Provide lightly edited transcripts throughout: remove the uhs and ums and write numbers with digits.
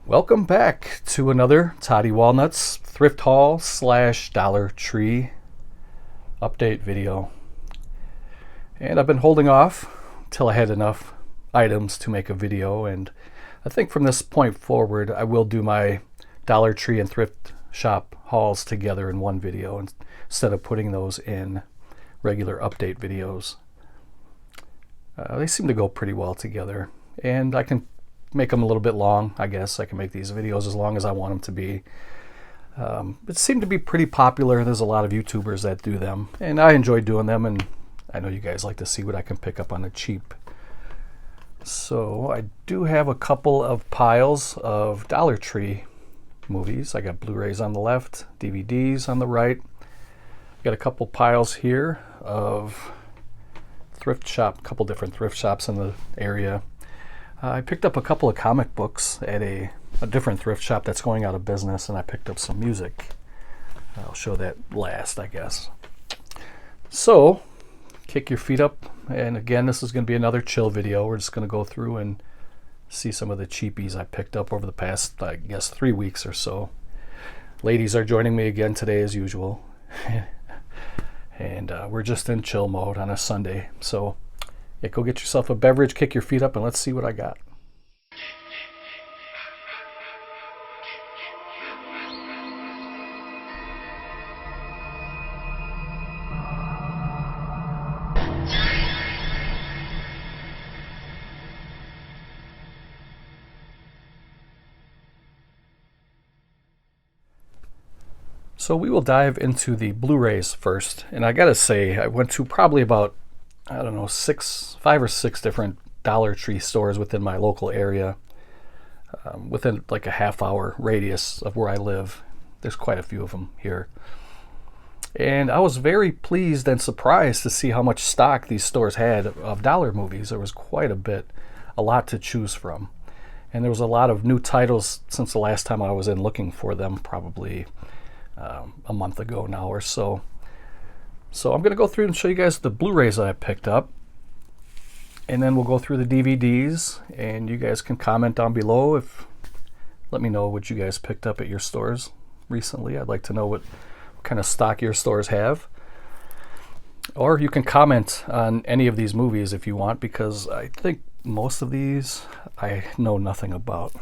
Welcome back to another Toddy Walnuts Thrift Haul / Dollar Tree update video. And I've been holding off till I had enough items to make a video, and I think from this point forward I will do my Dollar Tree and thrift shop hauls together in one video instead of putting those in regular update videos. They seem to go pretty well together, and I can make them a little bit long. I guess I can make these videos as long as I want them to be. It seemed to be pretty popular. There's a lot of YouTubers that do them, and I enjoy doing them, and I know you guys like to see what I can pick up on the cheap. So I do have a couple of piles of Dollar Tree movies. I got Blu-Rays on the left, DVDs on the right. I got a couple piles here of thrift shop, a couple different thrift shops in the area. I picked up a couple of comic books at a different thrift shop that's going out of business, and I picked up some music. I'll show that last, I guess. So, kick your feet up, and again, this is going to be another chill video. We're just going to go through and see some of the cheapies I picked up over the past, I guess, 3 weeks or so. Ladies are joining me again today as usual, and we're just in chill mode on a Sunday. So, yeah, go get yourself a beverage, kick your feet up, and let's see what I got. So we will dive into the Blu-Rays first, and I gotta say, I went to probably about, I don't know, 5 or 6 different Dollar Tree stores within my local area, within like a half-hour radius of where I live. There's quite a few of them here. And I was very pleased and surprised to see how much stock these stores had of dollar movies. There was quite a lot to choose from. And there was a lot of new titles since the last time I was in looking for them, probably a month ago now or so. So I'm going to go through and show you guys the Blu-Rays that I picked up, and then we'll go through the DVDs, and you guys can comment down below. Let me know what you guys picked up at your stores recently. I'd like to know what kind of stock your stores have. Or you can comment on any of these movies if you want, because I think most of these I know nothing about.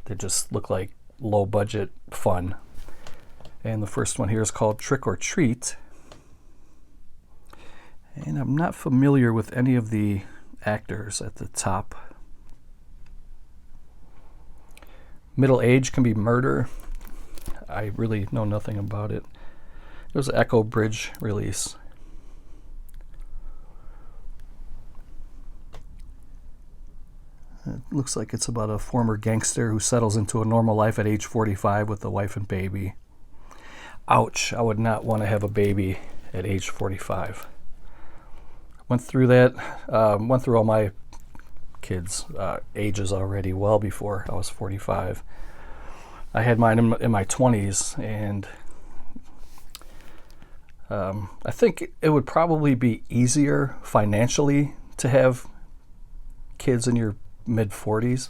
They just look like low budget fun. And the first one here is called Trick or Treat. And I'm not familiar with any of the actors at the top. Middle age can be murder. I really know nothing about it. It was an Echo Bridge release. It looks like it's about a former gangster who settles into a normal life at age 45 with a wife and baby. Ouch, I would not want to have a baby at age 45. Went through that, went through all my kids' ages already well before I was 45. I had mine in my 20s, and I think it would probably be easier financially to have kids in your mid-40s,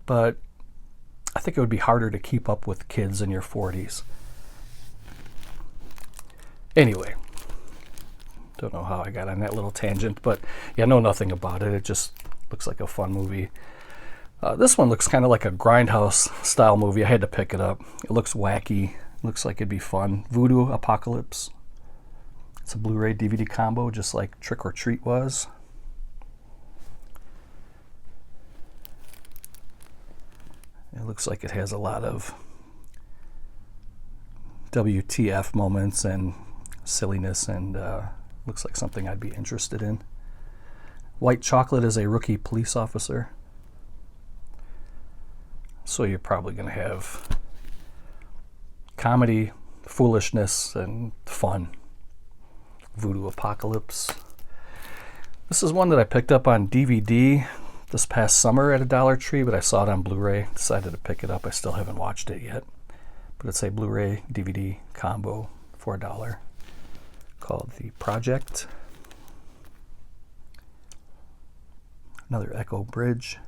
but I think it would be harder to keep up with kids in your 40s. Anyway, don't know how I got on that little tangent, but yeah, I know nothing about it. It just looks like a fun movie. This one looks kind of like a Grindhouse style movie. I had to pick it up. It looks wacky. Looks like it'd be fun. Voodoo Apocalypse. It's a Blu-ray DVD combo, just like Trick or Treat was. It looks like it has a lot of WTF moments and silliness, and looks like something I'd be interested in. White Chocolate is a rookie police officer. So you're probably going to have comedy, foolishness, and fun. Voodoo Apocalypse. This is one that I picked up on DVD this past summer at a Dollar Tree, but I saw it on Blu-ray. Decided to pick it up. I still haven't watched it yet. But it's a Blu-ray DVD combo for $1 called The Project. Another Echo Bridge.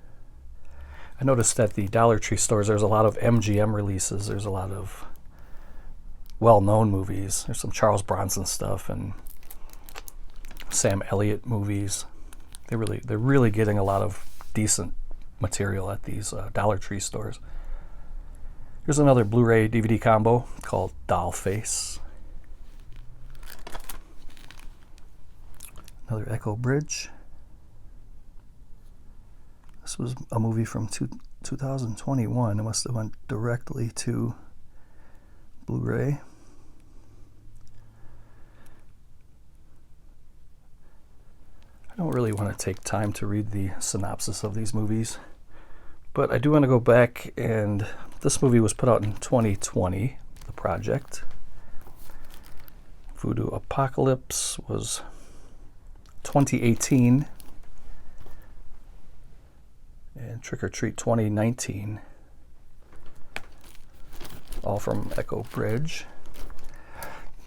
I noticed at the Dollar Tree stores there's a lot of MGM releases. There's a lot of well-known movies. There's some Charles Bronson stuff and Sam Elliott movies. They're really getting a lot of decent material at these Dollar Tree stores. Here's another Blu-ray DVD combo called Dollface. Another Echo Bridge. This was a movie from 2021. It must have went directly to Blu-ray. I don't really want to take time to read the synopsis of these movies, but I do want to go back, and this movie was put out in 2020, The Project. Voodoo Apocalypse was 2018, and Trick or Treat 2019, all from Echo Bridge.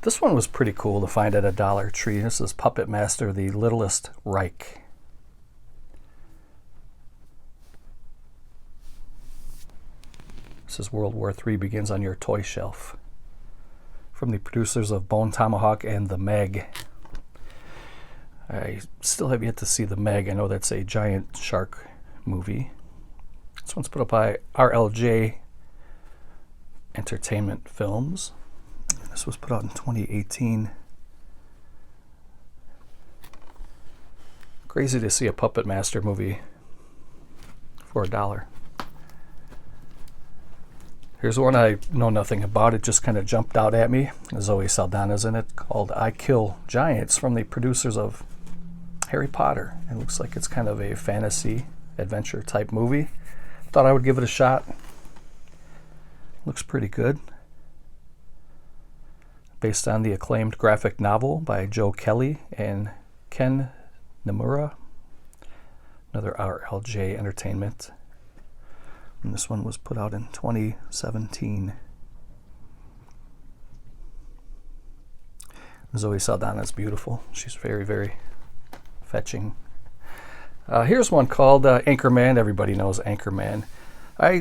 This one was pretty cool to find at a Dollar Tree. This is Puppet Master, The Littlest Reich. This is World War III Begins on Your Toy Shelf. From the producers of Bone Tomahawk and The Meg. I still have yet to see The Meg. I know that's a giant shark movie. This one's put up by RLJ Entertainment Films. This was put out in 2018. Crazy to see a Puppet Master movie for $1. Here's one I know nothing about. It just kind of jumped out at me. Zoe Saldana's in it, called I Kill Giants, from the producers of Harry Potter. It looks like it's kind of a fantasy adventure type movie. Thought I would give it a shot. Looks pretty good. Based on the acclaimed graphic novel by Joe Kelly and Ken Nomura. Another RLJ Entertainment. And this one was put out in 2017. Zoe Saldana's beautiful. She's very, very fetching. Here's one called Anchorman. Everybody knows Anchorman. I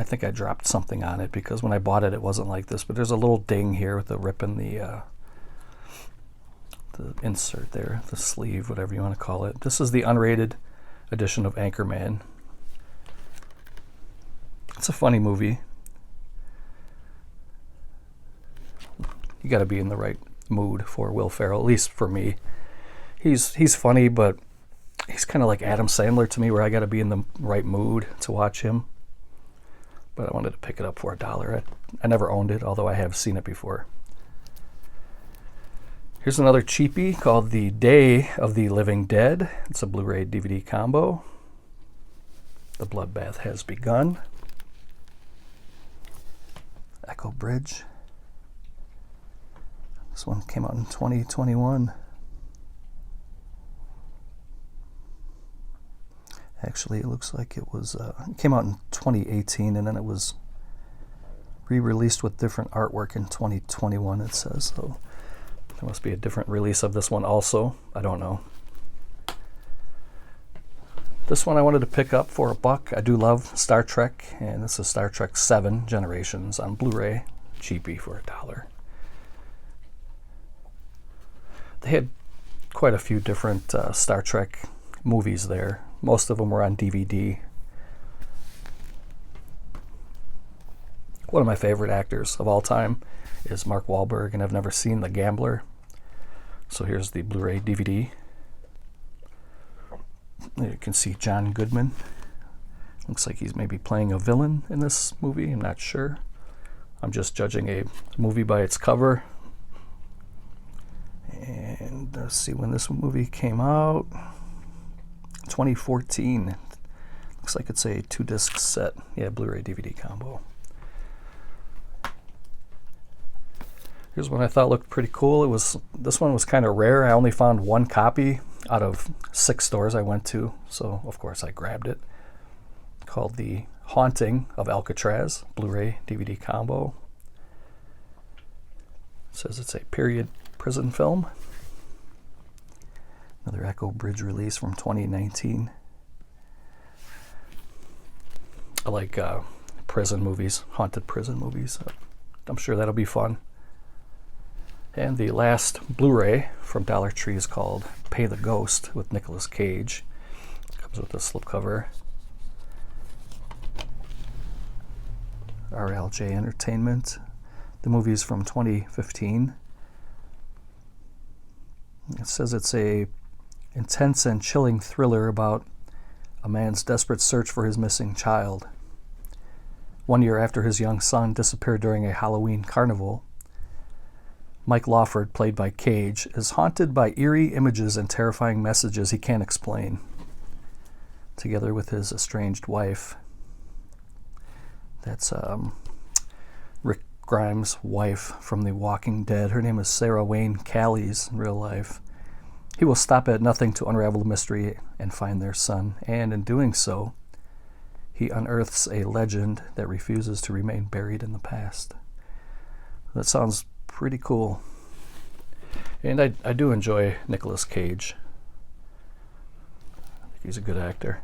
think I dropped something on it because when I bought it, it wasn't like this. But there's a little ding here with the rip in the insert there, the sleeve, whatever you want to call it. This is the unrated edition of Anchorman. It's a funny movie. You got to be in the right mood for Will Ferrell, at least for me. He's funny, but he's kind of like Adam Sandler to me, where I got to be in the right mood to watch him. But I wanted to pick it up for $1. I never owned it, although I have seen it before. Here's another cheapie called The Day of the Living Dead. It's a Blu-ray DVD combo. The bloodbath has begun. Echo Bridge. This one came out in 2021. Actually, it looks like it was it came out in 2018, and then it was re-released with different artwork in 2021, it says. So there must be a different release of this one also. I don't know. This one I wanted to pick up for $1. I do love Star Trek, and this is Star Trek 7 Generations on Blu-ray. Cheapie for $1. They had quite a few different Star Trek movies there. Most of them were on DVD. One of my favorite actors of all time is Mark Wahlberg, and I've never seen The Gambler. So here's the Blu-ray DVD. You can see John Goodman. Looks like he's maybe playing a villain in this movie. I'm not sure. I'm just judging a movie by its cover. And let's see when this movie came out. 2014. Looks like it's a 2-disc set. Yeah, Blu-ray DVD combo. Here's one I thought looked pretty cool. This one was kind of rare. I only found one copy out of 6 stores I went to, so of course I grabbed it. Called The Haunting of Alcatraz, Blu-ray DVD combo. It says it's a period prison film. Another Echo Bridge release from 2019. I like prison movies, haunted prison movies. I'm sure that'll be fun. And the last Blu-ray from Dollar Tree is called Pay the Ghost with Nicolas Cage. Comes with a slipcover. RLJ Entertainment. The movie's from 2015. It says it's a intense and chilling thriller about a man's desperate search for his missing child. 1 year after his young son disappeared during a Halloween carnival, Mike Lawford, played by Cage, is haunted by eerie images and terrifying messages he can't explain, together with his estranged wife. That's Rick Grimes' wife from The Walking Dead. Her name is Sarah Wayne Callies in real life. He will stop at nothing to unravel the mystery and find their son, and in doing so, he unearths a legend that refuses to remain buried in the past. That sounds pretty cool. And I do enjoy Nicolas Cage. I think he's a good actor.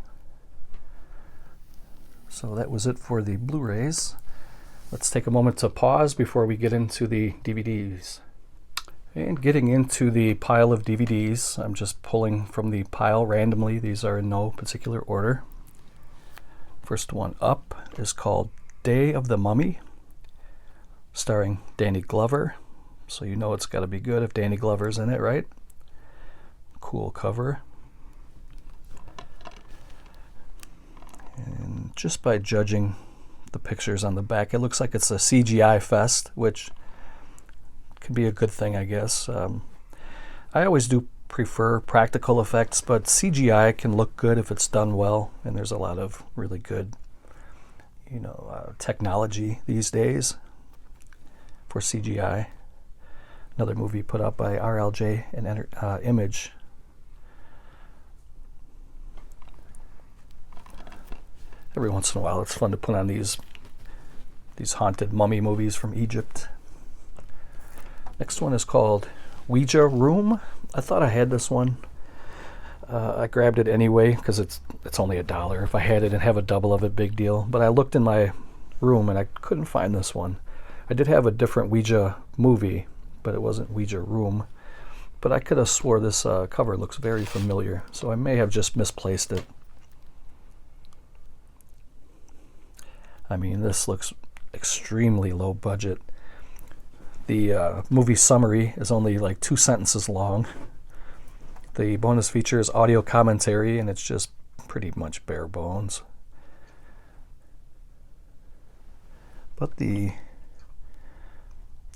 So that was it for the Blu-rays. Let's take a moment to pause before we get into the DVDs. And getting into the pile of DVDs, I'm just pulling from the pile randomly. These are in no particular order. First one up is called Day of the Mummy, starring Danny Glover. So you know it's got to be good if Danny Glover's in it, right? Cool cover. And just by judging the pictures on the back, it looks like it's a CGI fest, which can be a good thing, I guess. I always do prefer practical effects, but CGI can look good if it's done well, and there's a lot of really good, technology these days for CGI. Another movie put out by RLJ and Image. Every once in a while, it's fun to put on these haunted mummy movies from Egypt. Next one is called Ouija Room. I thought I had this one. I grabbed it anyway because it's only $1. If I had it and have a double of it, big deal. But I looked in my room and I couldn't find this one. I did have a different Ouija movie, but it wasn't Ouija Room. But I could have swore this cover looks very familiar, so I may have just misplaced it. I mean, this looks extremely low budget. The movie summary is only like 2 sentences long. The bonus feature is audio commentary, and it's just pretty much bare bones. But the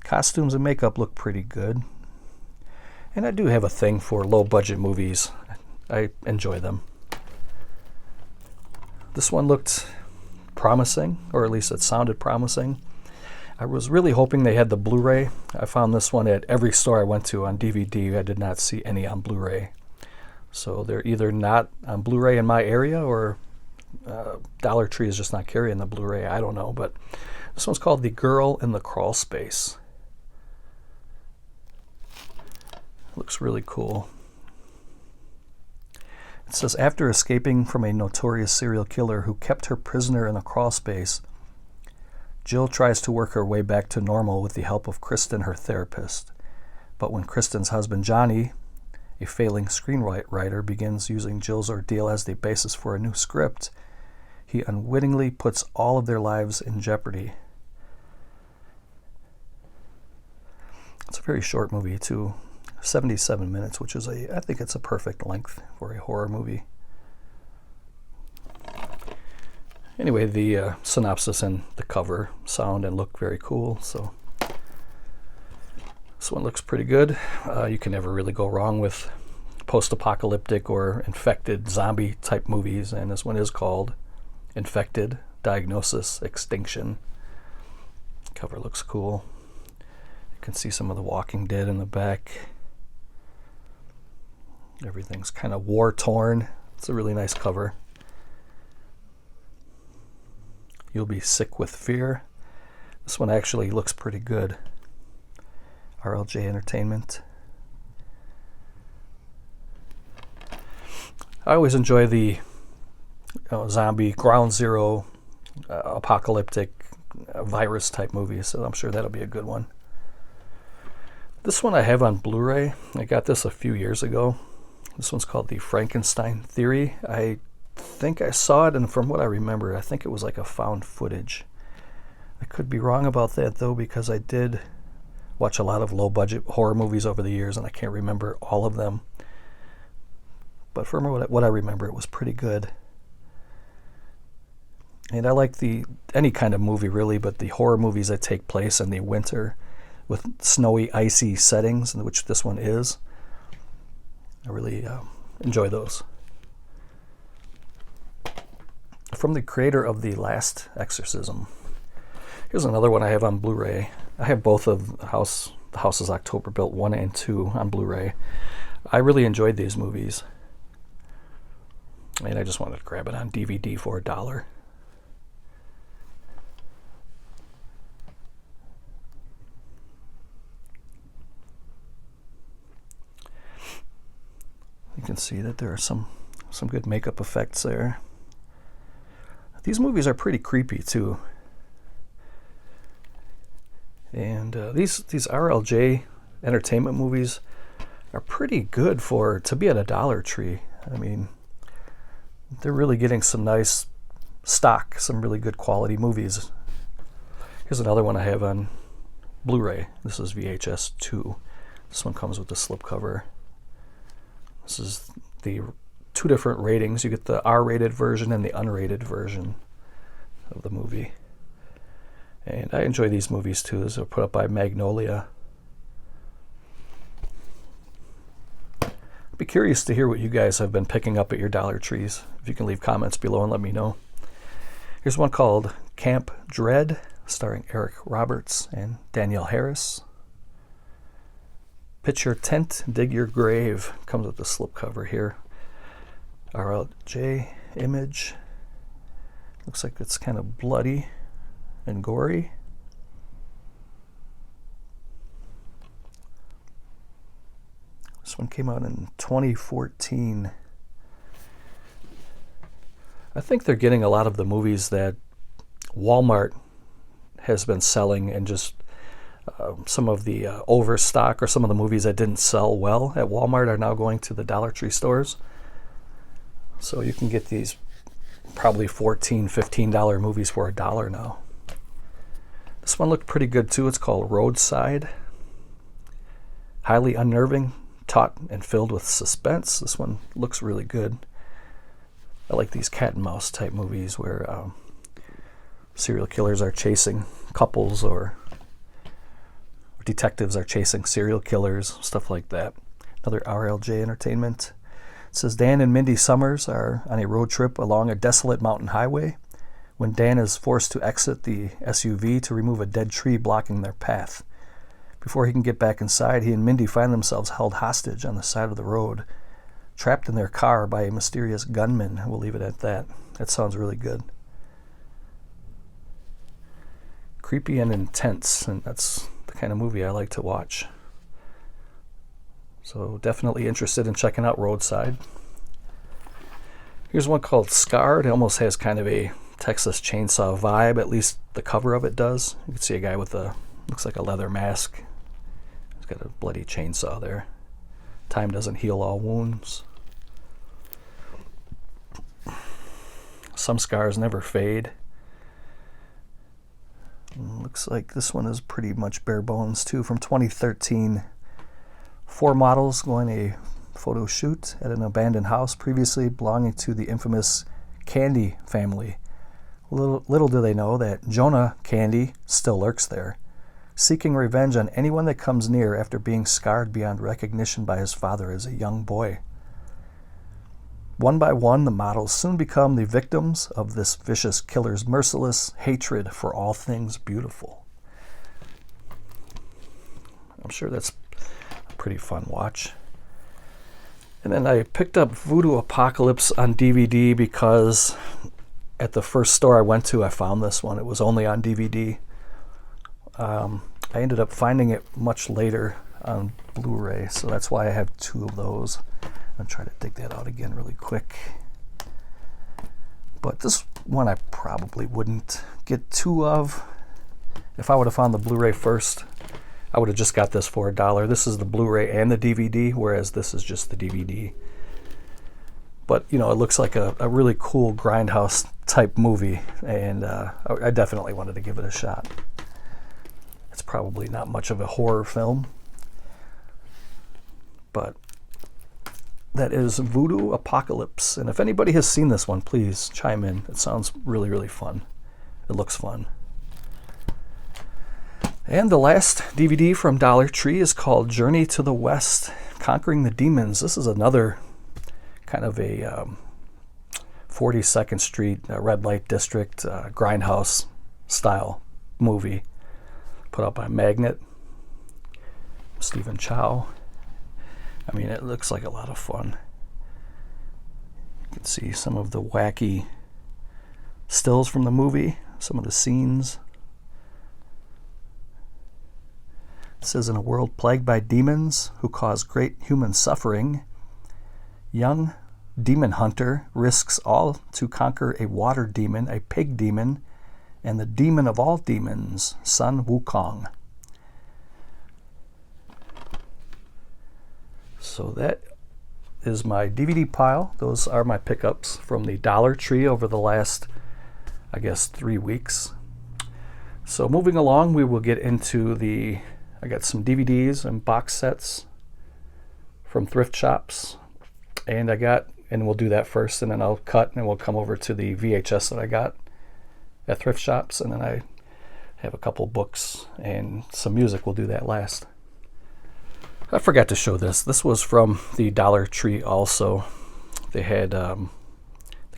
costumes and makeup look pretty good. And I do have a thing for low-budget movies. I enjoy them. This one looked promising, or at least it sounded promising. I was really hoping they had the Blu-ray. I found this one at every store I went to on DVD. I did not see any on Blu-ray. So they're either not on Blu-ray in my area, or Dollar Tree is just not carrying the Blu-ray. I don't know, but this one's called The Girl in the Crawl Space. Looks really cool. It says, after escaping from a notorious serial killer who kept her prisoner in a crawl space, Jill tries to work her way back to normal with the help of Kristen, her therapist. But when Kristen's husband, Johnny, a failing screenwriter, begins using Jill's ordeal as the basis for a new script, he unwittingly puts all of their lives in jeopardy. It's a very short movie, too. 77 minutes, which is I think it's a perfect length for a horror movie. Anyway, the synopsis and the cover sound and look very cool, so this one looks pretty good. You can never really go wrong with post-apocalyptic or infected zombie type movies, and this one is called Infected: Diagnosis Extinction. Cover looks cool. You can see some of the Walking Dead in the back. Everything's kind of war-torn. It's a really nice cover. You'll Be Sick with Fear. This one actually looks pretty good. RLJ Entertainment. I always enjoy the zombie Ground Zero apocalyptic virus type movie, so I'm sure that'll be a good one. This one I have on Blu-ray. I got this a few years ago. This one's called The Frankenstein Theory. I think I saw it, and from what I remember, I think it was like a found footage. I could be wrong about that, though, because I did watch a lot of low-budget horror movies over the years, and I can't remember all of them. But from what I remember, it was pretty good. And I like any kind of movie, really, but the horror movies that take place in the winter with snowy, icy settings, which this one is. I really enjoy those. From the creator of The Last Exorcism. Here's another one I have on Blu-ray. I have both of the Houses October Built 1 and 2 on Blu-ray. I really enjoyed these movies. And I just wanted to grab it on DVD for $1. You can see that there are some good makeup effects there. These movies are pretty creepy too. And these RLJ entertainment movies are pretty good to be at a Dollar Tree. I mean, they're really getting some nice stock, some really good quality movies. Here's another one I have on Blu-ray. This is VHS 2. This one comes with the slipcover. This is the two different ratings. You get the R-rated version and the unrated version of the movie. And I enjoy these movies too. These are put up by Magnolia. I'd be curious to hear what you guys have been picking up at your Dollar Trees. If you can leave comments below and let me know. Here's one called Camp Dread, starring Eric Roberts and Danielle Harris. Pitch Your Tent, Dig Your Grave. Comes with the slipcover here. RLJ image. Looks like it's kind of bloody and gory. This one came out in 2014. I think they're getting a lot of the movies that Walmart has been selling and just some of the overstock, or some of the movies that didn't sell well at Walmart are now going to the Dollar Tree stores. So you can get these probably $14, $15 movies for $1 now. This one looked pretty good too. It's called Roadside. Highly unnerving, taut and filled with suspense. This one looks really good. I like these cat and mouse type movies where serial killers are chasing couples, or detectives are chasing serial killers, stuff like that. Another RLJ Entertainment. It says Dan and Mindy Summers are on a road trip along a desolate mountain highway when Dan is forced to exit the SUV to remove a dead tree blocking their path. Before he can get back inside, he and Mindy find themselves held hostage on the side of the road, trapped in their car by a mysterious gunman. We'll leave it at that. That sounds really good. Creepy and intense, and that's the kind of movie I like to watch. So definitely interested in checking out Roadside. Here's one called Scarred. It almost has kind of a Texas Chainsaw vibe, at least the cover of it does. You can see a guy with looks like a leather mask. He's got a bloody chainsaw there. Time doesn't heal all wounds. Some scars never fade. Looks like this one is pretty much bare bones too. From 2013, 4 models going a photo shoot at an abandoned house previously belonging to the infamous Candy family. Little do they know that Jonah Candy still lurks there, seeking revenge on anyone that comes near after being scarred beyond recognition by his father as a young boy. One by one, the models soon become the victims of this vicious killer's merciless hatred for all things beautiful. I'm sure that's a pretty fun watch. And then I picked up Voodoo Apocalypse on DVD because at the first store I went to, I found this one. It was only on DVD. I ended up finding it much later on Blu-ray, so that's why I have 2 of those. I'll try to dig that out again really quick. But this one I probably wouldn't get two of. If I would have found the Blu-ray first, I would have just got this for $1. This is the Blu-ray and the DVD, whereas this is just the DVD. But, you know, it looks like a really cool grindhouse type movie, and I definitely wanted to give it a shot. It's probably not much of a horror film, but that is Voodoo Apocalypse. And if anybody has seen this one, please chime in. It sounds really, really fun. It looks fun. And the last DVD from Dollar Tree is called Journey to the West, Conquering the Demons. This is another kind of a 42nd Street red light district grindhouse style movie put out by Magnet, Stephen Chow. I mean, it looks like a lot of fun. You can see some of the wacky stills from the movie, some of the scenes. It says, in a world plagued by demons who cause great human suffering, young demon hunter risks all to conquer a water demon, a pig demon, and the demon of all demons, Sun Wukong. So that is my DVD pile. Those are my pickups from the Dollar Tree over the last, I guess, 3 weeks. So moving along, we will get into I got some DVDs and box sets from Thrift Shops. And we'll do that first, and then I'll cut, and we'll come over to the VHS that I got at Thrift Shops, and then I have a couple books and some music. We'll do that last. I forgot to show this. This was from the Dollar Tree also. They had The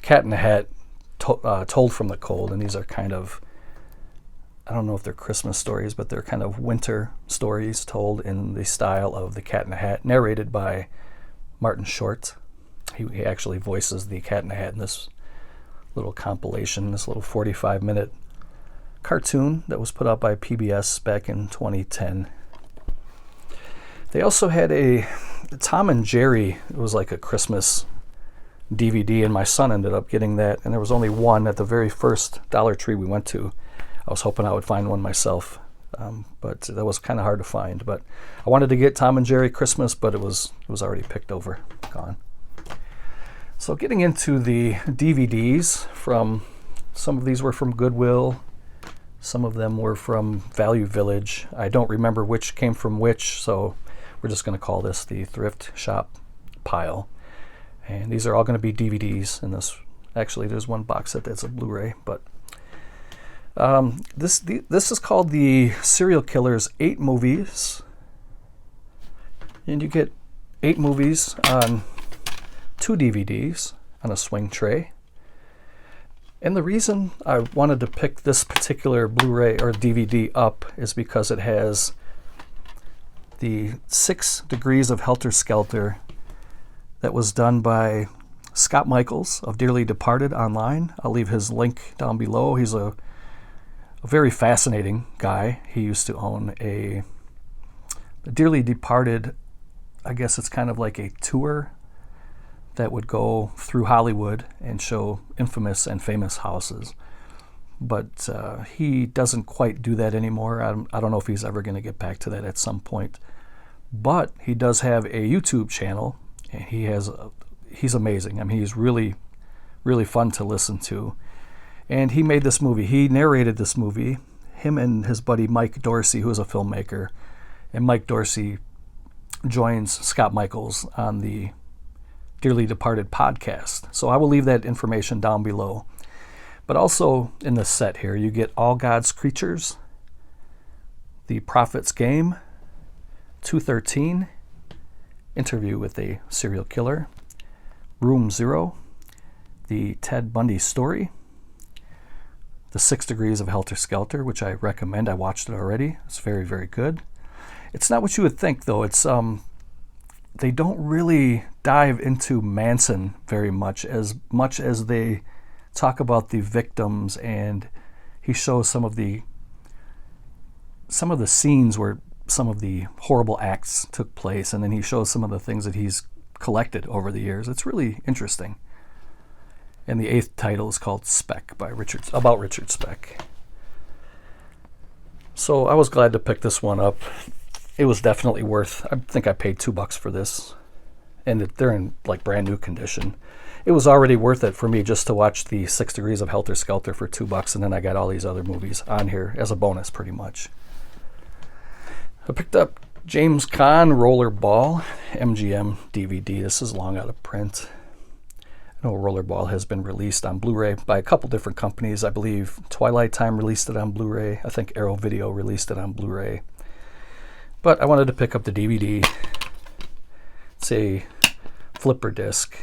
Cat in the Hat, Told from the Cold, and these are kind of, I don't know if they're Christmas stories, but they're kind of winter stories told in the style of The Cat in the Hat, narrated by Martin Short. He actually voices the Cat in the Hat in this little compilation, this little 45-minute cartoon that was put out by PBS back in 2010. They also had a Tom and Jerry. It was like a Christmas DVD, and my son ended up getting that, and there was only one at the very first Dollar Tree we went to. I was hoping I would find one myself, but that was kind of hard to find. But I wanted to get Tom and Jerry Christmas, but it was already picked over, gone. So getting into the DVDs, some of these were from Goodwill, some of them were from Value Village. I don't remember which came from which, so we're just going to call this the Thrift Shop pile. And these are all going to be DVDs in this. Actually, there's one box set that's a Blu-ray, but this is called the Serial Killers 8 Movies. And you get 8 movies on 2 DVDs on a swing tray. And the reason I wanted to pick this particular Blu-ray or DVD up is because it has the 6 Degrees of Helter Skelter that was done by Scott Michaels of Dearly Departed online. I'll leave his link down below. He's a very fascinating guy. He used to own a Dearly Departed, I guess it's kind of like a tour that would go through Hollywood and show infamous and famous houses. But he doesn't quite do that anymore. I don't know if he's ever going to get back to that at some point. But he does have a YouTube channel, and he's amazing. I mean, he's really, really fun to listen to. And he made this movie. He narrated this movie, him and his buddy Mike Dorsey, who is a filmmaker. And Mike Dorsey joins Scott Michaels on the Dearly Departed podcast. So I will leave that information down below. But also in this set here, you get All God's Creatures, The Prophet's Game, 213, Interview with a Serial Killer, Room Zero, The Ted Bundy Story, The 6 Degrees of Helter Skelter, which I recommend. I watched it already. It's very, very good. It's not what you would think, though. It's they don't really dive into Manson very much as they talk about the victims, and he shows some of the scenes where some of the horrible acts took place, and then he shows some of the things that he's collected over the years. It's really interesting. And the 8th title is called Speck about Richard Speck. So I was glad to pick this one up. It was definitely worth, I think I paid $2 for this. And they're in like brand new condition. It was already worth it for me just to watch the 6 Degrees of Helter Skelter for $2, and then I got all these other movies on here as a bonus pretty much. I picked up James Caan Rollerball MGM DVD. This is long out of print. I know Rollerball has been released on Blu-ray by a couple different companies. I believe Twilight Time released it on Blu-ray. I think Arrow Video released it on Blu-ray. But I wanted to pick up the DVD. It's a flipper disc.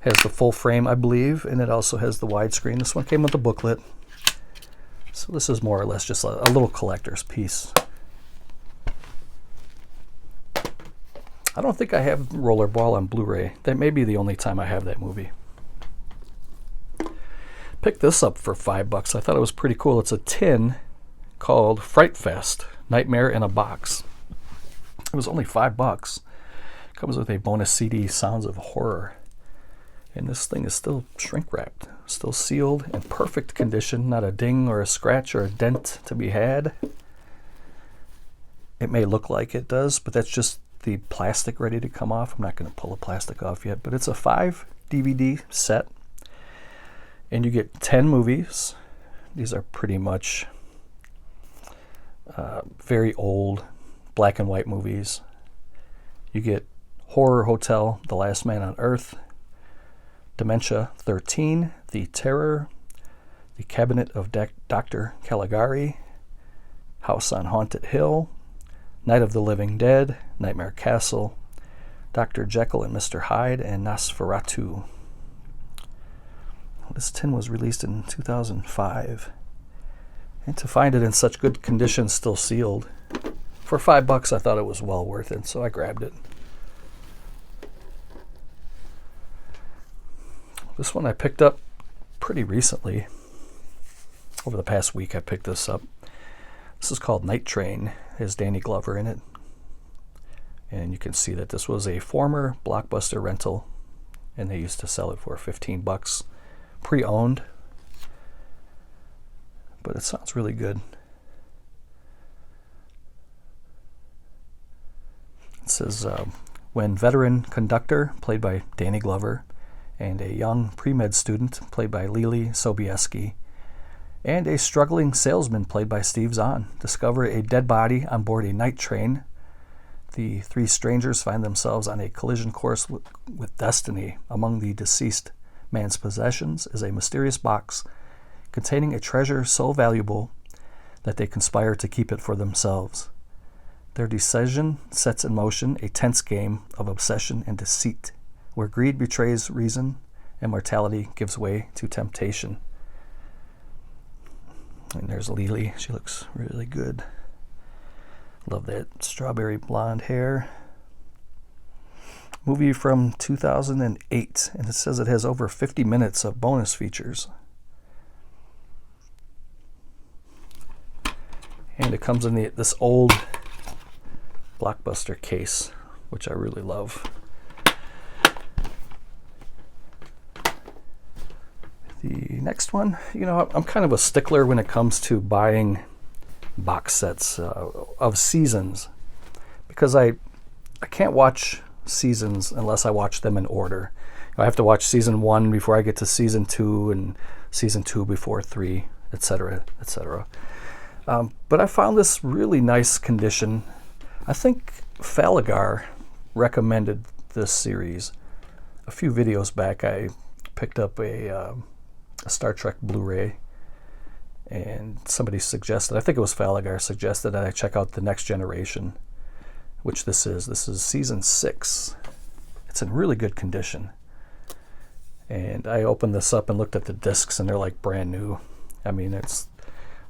Has the full frame, I believe, and it also has the widescreen. This one came with a booklet. So this is more or less just a little collector's piece. I don't think I have Rollerball on Blu-ray. That may be the only time I have that movie. Picked this up for $5. I thought it was pretty cool. It's a tin called Frightfest Nightmare in a Box. It was only $5. Comes with a bonus CD, Sounds of Horror. And this thing is still shrink wrapped, still sealed, in perfect condition. Not a ding or a scratch or a dent to be had. It may look like it does, but that's just the plastic ready to come off. I'm not going to pull the plastic off yet, but it's a 5 DVD set, and you get 10 movies. These are pretty much very old black and white movies. You get Horror Hotel, The Last Man on Earth, Dementia 13, The Terror, The Cabinet of Dr. Caligari, House on Haunted Hill, Night of the Living Dead, Nightmare Castle, Dr. Jekyll and Mr. Hyde, and Nosferatu. This tin was released in 2005. And to find it in such good condition, still sealed, for $5, I thought it was well worth it, so I grabbed it. This one I picked up pretty recently. Over the past week I picked this up. This is called Night Train. It has Danny Glover in it. And you can see that this was a former Blockbuster rental, and they used to sell it for $15 pre-owned. But it sounds really good. It says, when veteran conductor, played by Danny Glover, and a young pre-med student, played by Lily Sobieski, and a struggling salesman, played by Steve Zahn, discover a dead body on board a night train, the 3 strangers find themselves on a collision course with destiny. Among the deceased man's possessions is a mysterious box containing a treasure so valuable that they conspire to keep it for themselves. Their decision sets in motion a tense game of obsession and deceit, where greed betrays reason and mortality gives way to temptation. And there's Lily. She looks really good. Love that strawberry blonde hair. Movie from 2008, and it says it has over 50 minutes of bonus features. And it comes in this old Blockbuster case, which I really love. The next one, I'm kind of a stickler when it comes to buying box sets of seasons, because I can't watch seasons unless I watch them in order. I have to watch season 1 before I get to season 2, and season 2 before 3, etc., etc. But I found this really nice condition. I think Falagar recommended this series a few videos back. I picked up a Star Trek Blu-ray, and somebody suggested, I think it was Falagar, suggested that I check out The Next Generation, which this is. This is season 6. It's in really good condition. And I opened this up and looked at the discs, and they're like brand new. I mean, it's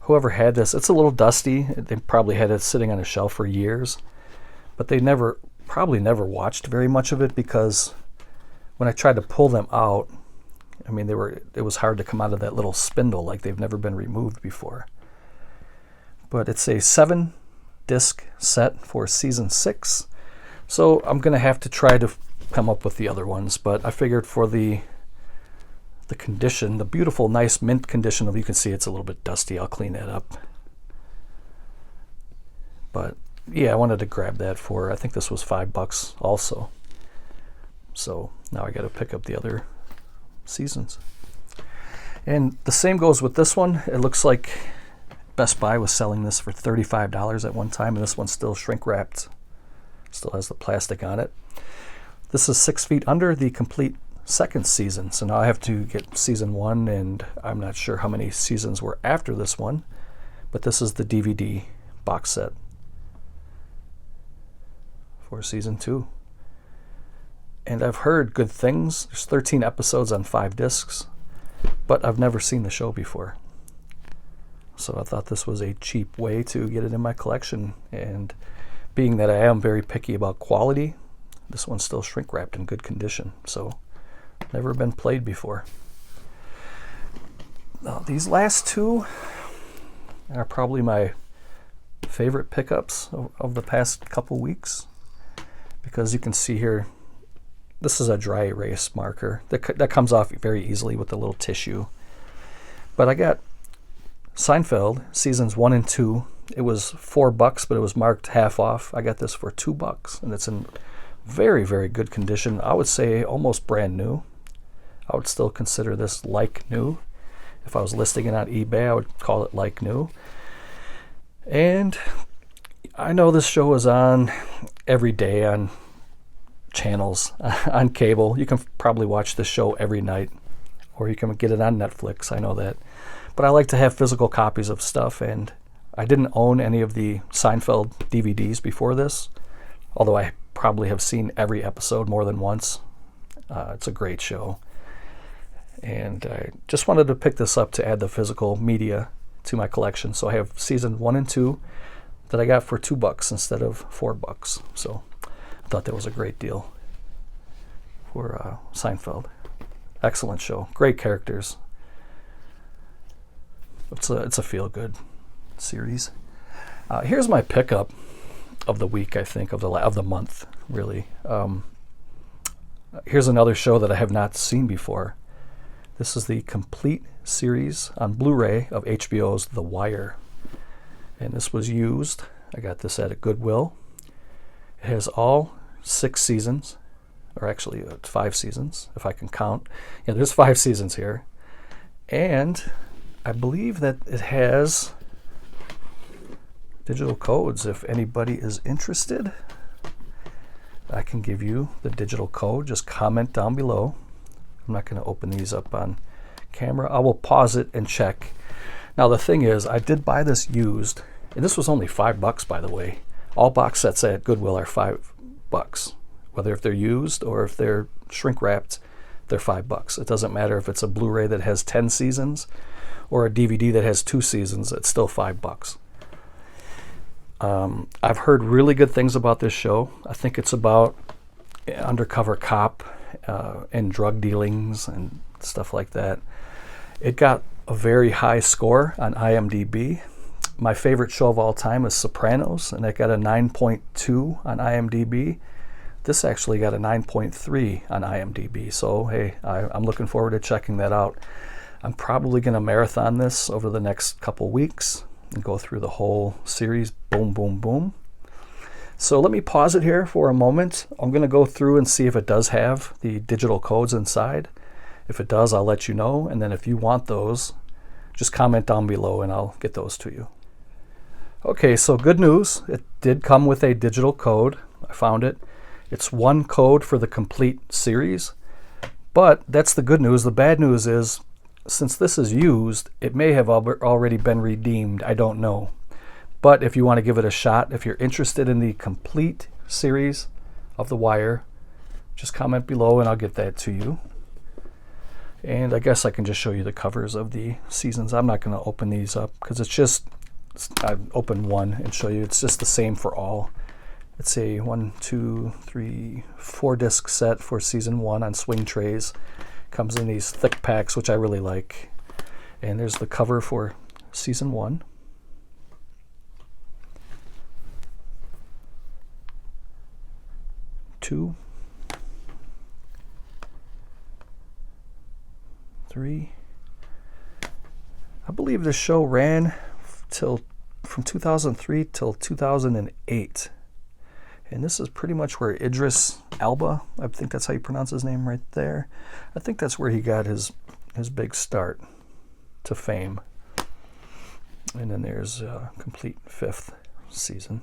whoever had this, it's a little dusty. They probably had it sitting on a shelf for years, but they probably never watched very much of it, because when I tried to pull them out, I mean, it was hard to come out of that little spindle, like they've never been removed before. But it's a 7-disc set for season 6. So I'm going to have to try to come up with the other ones, but I figured for the the condition, the beautiful, nice mint condition of, you can see it's a little bit dusty. I'll clean that up. But yeah, I wanted to grab that for, I think this was $5 also. So now I got to pick up the other seasons. And the same goes with this one. It looks like Best Buy was selling this for $35 at one time, and this one's still shrink wrapped. Still has the plastic on it. This is 6 Feet Under, the complete second season. So now I have to get season 1, and I'm not sure how many seasons were after this one, but this is the DVD box set for season 2. And I've heard good things. There's 13 episodes on 5 discs, but I've never seen the show before. So I thought this was a cheap way to get it in my collection. And being that I am very picky about quality, this one's still shrink wrapped in good condition. So never been played before. Now, these last two are probably my favorite pickups of the past couple weeks, because you can see here, this is a dry erase marker that comes off very easily with a little tissue. But I got Seinfeld seasons 1 and 2. It was $4, but it was marked half off. I got this for $2, and it's in very, very good condition. I would say almost brand new. I would still consider this like new. If I was listing it on eBay, I would call it like new. And I know this show is on every day on channels, on cable. You can probably watch this show every night, or you can get it on Netflix. I know that. But I like to have physical copies of stuff, and I didn't own any of the Seinfeld DVDs before this, although I probably have seen every episode more than once. It's a great show. And I just wanted to pick this up to add the physical media to my collection. So I have season 1 and 2 that I got for $2 instead of $4. So I thought that was a great deal for Seinfeld. Excellent show. Great characters. It's a feel-good series. Here's my pickup of the week, I think, of the month, really. Here's another show that I have not seen before. This is the complete series on Blu-ray of HBO's The Wire. And this was used. I got this at a Goodwill. It has all 6 seasons, or actually 5 seasons, if I can count. Yeah, there's 5 seasons here. And I believe that it has digital codes. If anybody is interested, I can give you the digital code. Just comment down below. I'm not going to open these up on camera. I will pause it and check. Now the thing is, I did buy this used, and this was only $5, by the way. All box sets at Goodwill are $5. Whether if they're used or if they're shrink wrapped, they're $5. It doesn't matter if it's a Blu-ray that has 10 seasons or a DVD that has 2 seasons, it's still $5. I've heard really good things about this show. I think it's about undercover cop and drug dealings and stuff like that. It got a very high score on IMDb. My favorite show of all time is Sopranos, and it got a 9.2 on IMDb. This actually got a 9.3 on IMDb. So hey, I'm looking forward to checking that out. I'm probably going to marathon this over the next couple weeks and go through the whole series. Boom, boom, boom. So let me pause it here for a moment. I'm going to go through and see if it does have the digital codes inside. If it does, I'll let you know. And then if you want those, just comment down below and I'll get those to you. Okay, so good news. It did come with a digital code. I found it. It's one code for the complete series. But that's the good news. The bad news is, since this is used, it may have already been redeemed. I don't know. But if you want to give it a shot, if you're interested in the complete series of The Wire, just comment below and I'll get that to you. And I guess I can just show you the covers of the seasons. I'm not going to open these up because I've opened one and show you. It's just the same for all. It's a 1, 2, 3, 4 disc set for season 1 on swing trays. Comes in these thick packs, which I really like. And there's the cover for season 1. 3. I believe the show ran from 2003 till 2008. And this is pretty much where Idris Elba, I think that's how you pronounce his name right there. I think that's where he got his big start to fame. And then there's a complete 5th season.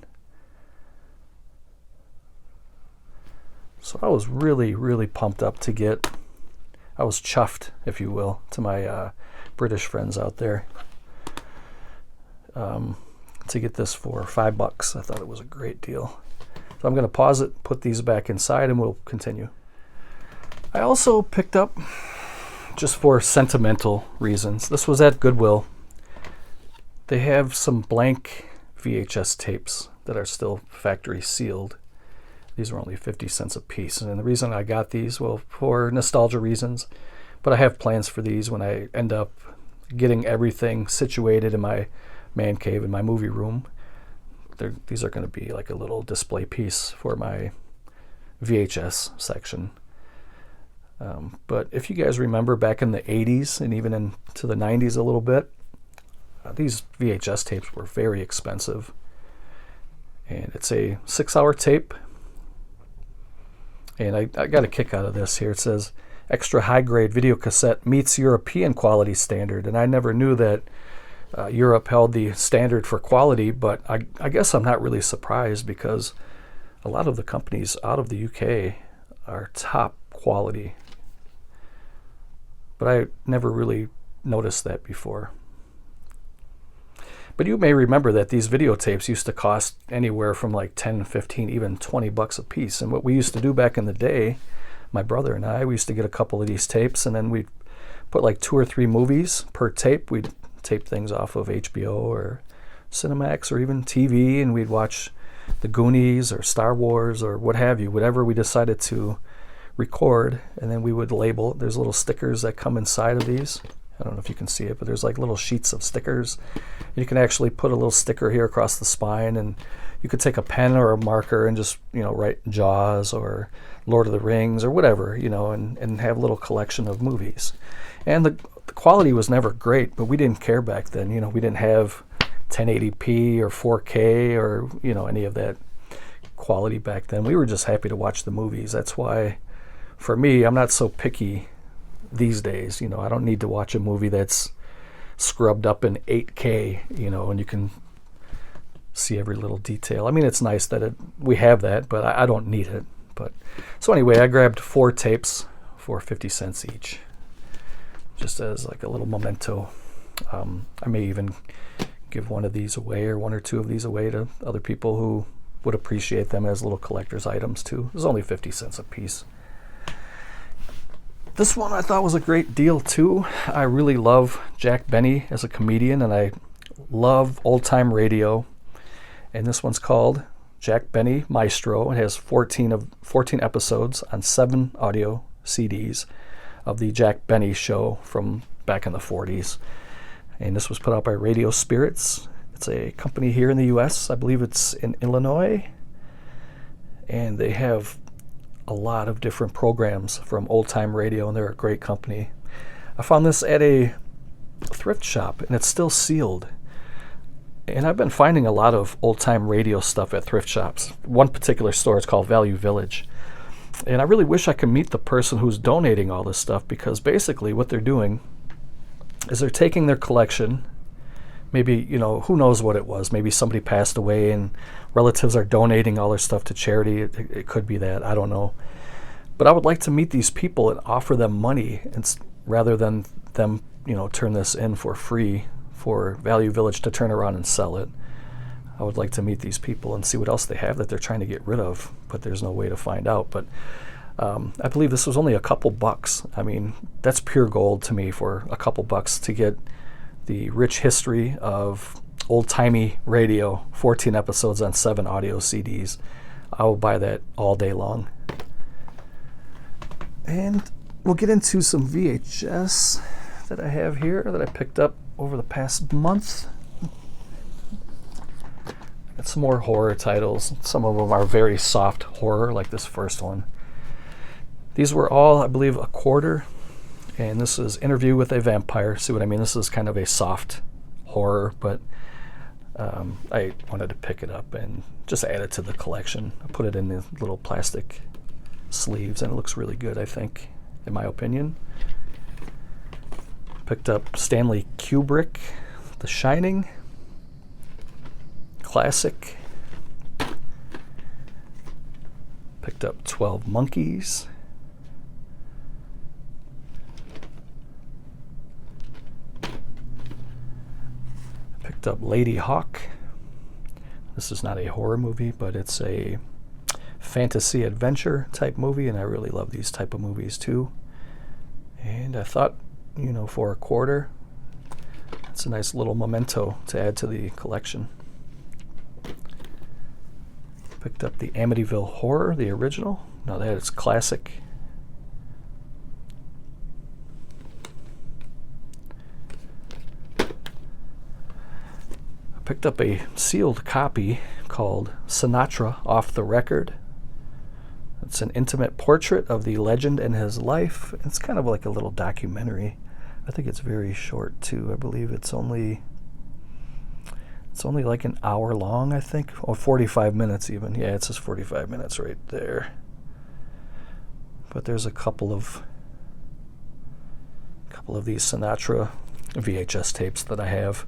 So I was really, really pumped up to get, I was chuffed, if you will, to my British friends out there, to get this for $5. I thought it was a great deal. So I'm going to pause it, put these back inside, and we'll continue. I also picked up, just for sentimental reasons, this was at Goodwill. They have some blank VHS tapes that are still factory sealed. These are only 50 cents a piece. And the reason I got these, well, for nostalgia reasons, but I have plans for these when I end up getting everything situated in my man cave in my movie room. These are going to be like a little display piece for my VHS section. But if you guys remember back in the 80s and even into the 90s a little bit, these VHS tapes were very expensive. And it's a 6-hour tape. And I got a kick out of this here. It says, extra high-grade video cassette meets European quality standard. And I never knew that Europe held the standard for quality, but I guess I'm not really surprised because a lot of the companies out of the UK are top quality. But I never really noticed that before. But you may remember that these videotapes used to cost anywhere from like 10, 15, even $20 a piece. And what we used to do back in the day, my brother and I, we used to get a couple of these tapes, and then we'd put like 2 or 3 movies per tape. We'd tape things off of HBO or Cinemax or even TV, and we'd watch The Goonies or Star Wars or what have you, whatever we decided to record, and then we would label. There's little stickers that come inside of these. I don't know if you can see it, but there's like little sheets of stickers. You can actually put a little sticker here across the spine, and you could take a pen or a marker and just, write Jaws or Lord of the Rings or whatever, and have a little collection of movies. And the quality was never great, but we didn't care back then. We didn't have 1080p or 4K or, any of that quality back then. We were just happy to watch the movies. That's why, for me, I'm not so picky these days. I don't need to watch a movie that's scrubbed up in 8K, and you can see every little detail. I mean, it's nice that we have that, but I don't need it. But so anyway, I grabbed 4 tapes for 50 cents each, just as like a little memento. I may even give one of these away, or 1 or 2 of these away, to other people who would appreciate them as little collector's items too. It was only 50 cents a piece. This one I thought was a great deal too. I really love Jack Benny as a comedian, and I love old-time radio. And this one's called Jack Benny Maestro. It has 14 episodes on 7 audio CDs of the Jack Benny show from back in the 40s. And this was put out by Radio Spirits. It's a company here in the U.S. I believe it's in Illinois. And they have a lot of different programs from old-time radio, and they're a great company. I found this at a thrift shop, and it's still sealed. And I've been finding a lot of old-time radio stuff at thrift shops. One particular store is called Value Village. And I really wish I could meet the person who's donating all this stuff, because basically what they're doing is they're taking their collection. Maybe, who knows what it was. Maybe somebody passed away and relatives are donating all their stuff to charity. It could be that. I don't know. But I would like to meet these people and offer them money, rather than them, turn this in for free for Value Village to turn around and sell it. I would like to meet these people and see what else they have that they're trying to get rid of, but there's no way to find out. But I believe this was only a couple bucks. I mean, that's pure gold to me for a couple bucks to get the rich history of old-timey radio, 14 episodes on 7 audio CDs. I will buy that all day long. And we'll get into some VHS that I have here that I picked up over the past month. Got some more horror titles. Some of them are very soft horror, like this first one. These were all, I believe, $0.25. And this is Interview with a Vampire. See what I mean? This is kind of a soft horror, but I wanted to pick it up and just add it to the collection. I put it in the little plastic sleeves, and it looks really good, I think, in my opinion. Picked up Stanley Kubrick, The Shining. Classic. Picked up 12 Monkeys. Picked up Lady Hawk. This is not a horror movie, but it's a fantasy adventure type movie, and I really love these type of movies too. And I thought, you know, for $0.25, it's a nice little memento to add to the collection. Picked up the Amityville Horror, the original. Now that is classic. I picked up a sealed copy called Sinatra Off the Record. It's an intimate portrait of the legend and his life. It's kind of like a little documentary. I think it's very short too. I believe it's only like an hour long, I think, or 45 minutes even. Yeah, it says 45 minutes right there. But there's a couple of these Sinatra VHS tapes that I have.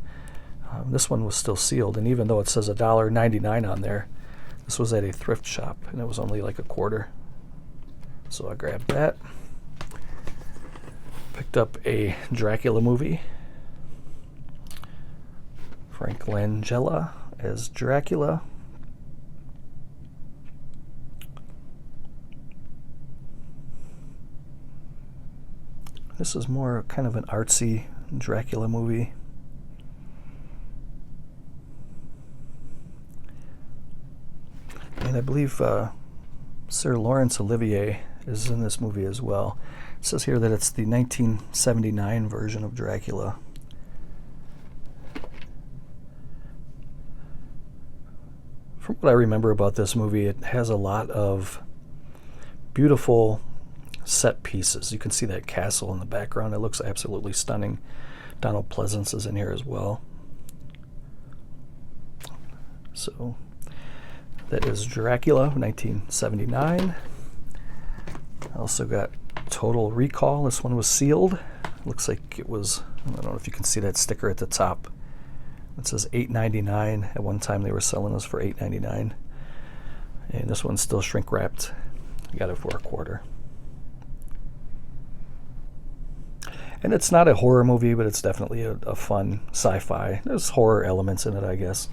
This one was still sealed, and even though it says $1.99 on there, this was at a thrift shop, and it was only like $0.25. So I grabbed that. Picked up a Dracula movie. Frank Langella as Dracula. This is more kind of an artsy Dracula movie. And I believe Sir Laurence Olivier is in this movie as well. It says here that it's the 1979 version of Dracula. From what I remember about this movie, it has a lot of beautiful set pieces. You can see that castle in the background. It looks absolutely stunning. Donald Pleasance is in here as well. So that is Dracula, 1979. I also got Total Recall. This one was sealed. Looks like it was, I don't know if you can see that sticker at the top. It says $8.99. At one time they were selling this for $8.99. And this one's still shrink wrapped. I got it for $0.25. And it's not a horror movie, but it's definitely a fun sci-fi. There's horror elements in it, I guess.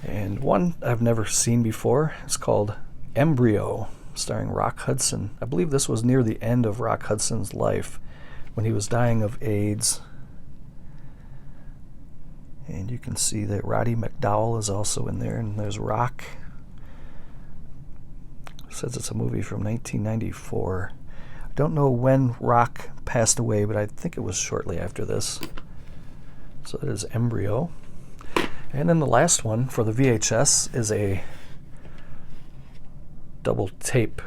And one I've never seen before. It's called Embryo, starring Rock Hudson. I believe this was near the end of Rock Hudson's life when he was dying of AIDS. And you can see that Roddy McDowall is also in there, and there's Rock. It says it's a movie from 1994. I don't know when Rock passed away, but I think it was shortly after this. So that is Embryo. And then the last one for the VHS is a double tape.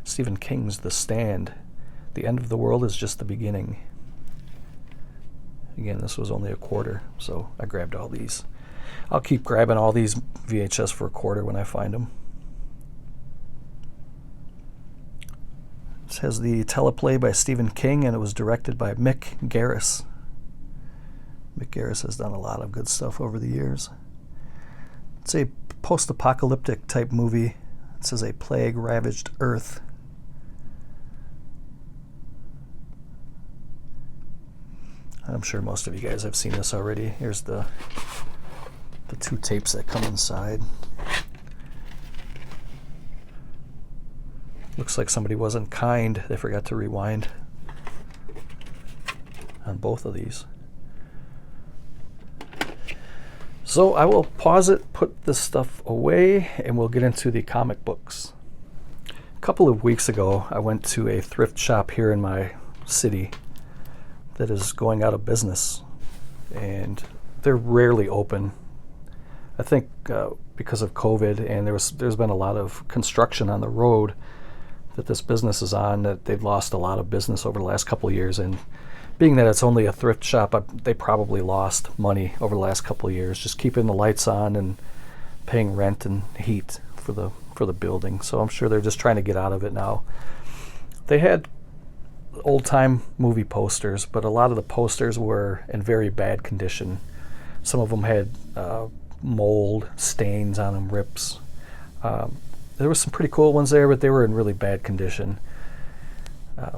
Stephen King's The Stand. The end of the world is just the beginning. Again, this was only $0.25, so I grabbed all these. I'll keep grabbing all these VHS for $0.25 when I find them. This has the teleplay by Stephen King, and it was directed by Mick Garris. Mick Garris has done a lot of good stuff over the years. It's a post-apocalyptic type movie. It says a plague-ravaged Earth. I'm sure most of you guys have seen this already. Here's the two tapes that come inside. Looks like somebody wasn't kind. They forgot to rewind on both of these. So I will pause it, put this stuff away, and we'll get into the comic books. A couple of weeks ago, I went to a thrift shop here in my city that is going out of business, and they're rarely open. I think because of COVID, and there's been a lot of construction on the road, that this business is on, that they've lost a lot of business over the last couple of years, and being that it's only a thrift shop, they probably lost money over the last couple of years, just keeping the lights on and paying rent and heat for the building. So I'm sure they're just trying to get out of it now. They had old-time movie posters, but a lot of the posters were in very bad condition. Some of them had mold, stains on them, rips. There were some pretty cool ones there, but they were in really bad condition.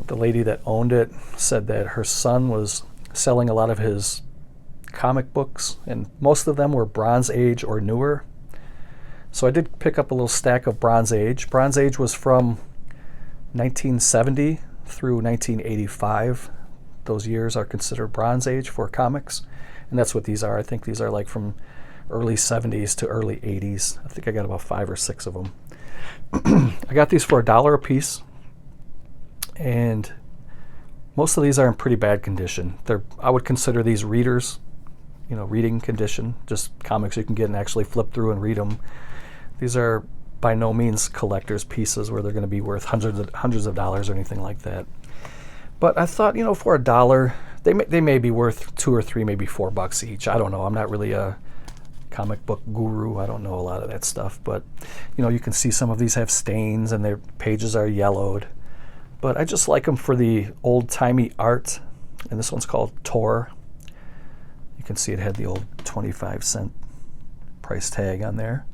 The lady that owned it said that her son was selling a lot of his comic books, and most of them were Bronze Age or newer. So I did pick up a little stack of Bronze Age. Bronze Age was from 1970 through 1985. Those years are considered Bronze Age for comics, and that's what these are. I think these are like from early 70s to early 80s. I think I got about 5 or 6 of them. I got these for $1 a piece, and most of these are in pretty bad condition. I would consider these readers, reading condition, just comics you can get and actually flip through and read them. These are by no means collector's pieces where they're going to be worth hundreds of dollars or anything like that. But I thought, for $1, they may be worth $2 or $3, maybe $4 each. I don't know. I'm not really a comic book guru. I don't know a lot of that stuff. But, you can see some of these have stains and their pages are yellowed. But I just like them for the old-timey art. And this one's called Tor. You can see it had the old 25-cent price tag on there.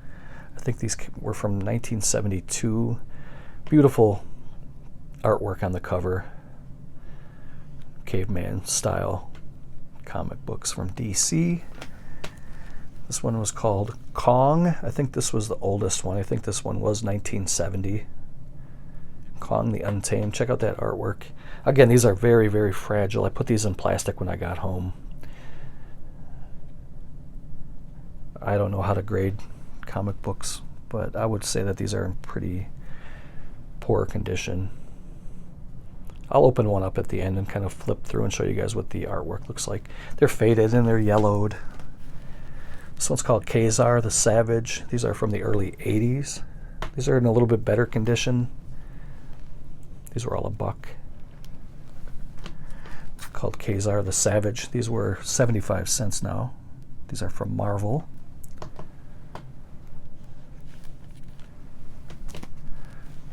I think these were from 1972. Beautiful artwork on the cover. Caveman style comic books from DC. This one was called Kong. I think this was the oldest one. I think this one was 1970. Kong the Untamed. Check out that artwork. Again, these are very, very fragile. I put these in plastic when I got home. I don't know how to grade comic books, but I would say that these are in pretty poor condition. I'll open one up at the end and kind of flip through and show you guys what the artwork looks like. They're faded and they're yellowed. This one's called Khazar the Savage. These are from the early 80s. These are in a little bit better condition. These were all $1. It's called Khazar the Savage. These were 75 cents now. These are from Marvel.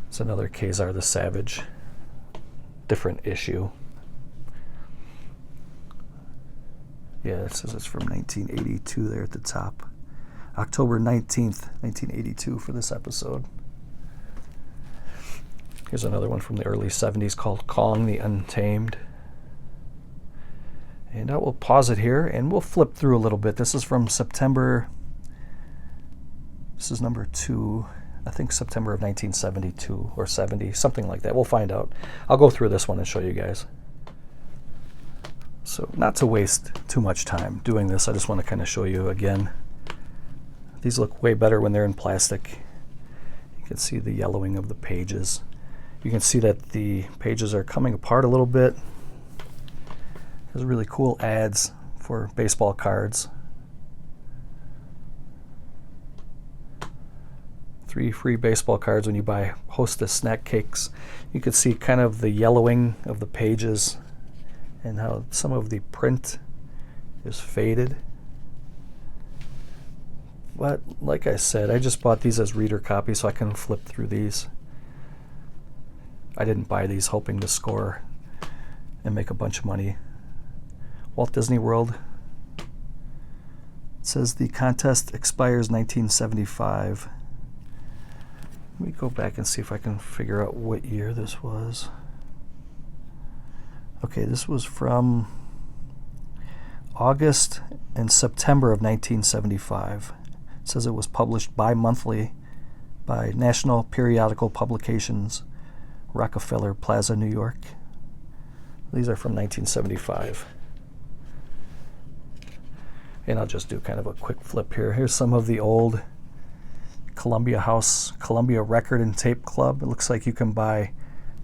It's another Khazar the Savage, different issue. Yeah, it says it's from 1982 there at the top. October 19th, 1982 for this episode. Here's another one from the early 70s called Kong the Untamed. And I will pause it here and we'll flip through a little bit. This is from September. This is number 2. I think September of 1972 or 70, something like that. We'll find out. I'll go through this one and show you guys. So not to waste too much time doing this, I just want to kind of show you again. These look way better when they're in plastic. You can see the yellowing of the pages. You can see that the pages are coming apart a little bit. There's really cool ads for baseball cards. 3 free baseball cards when you buy Hostess snack cakes. You can see kind of the yellowing of the pages and how some of the print is faded. But like I said, I just bought these as reader copies so I can flip through these. I didn't buy these hoping to score and make a bunch of money. Walt Disney World. It says the contest expires 1975. Let me go back and see if I can figure out what year this was. Okay, this was from August and September of 1975. It says it was published bi-monthly by National Periodical Publications, Rockefeller Plaza, New York. These are from 1975. And I'll just do kind of a quick flip here. Here's some of the old Columbia House, Columbia Record and Tape Club. It looks like you can buy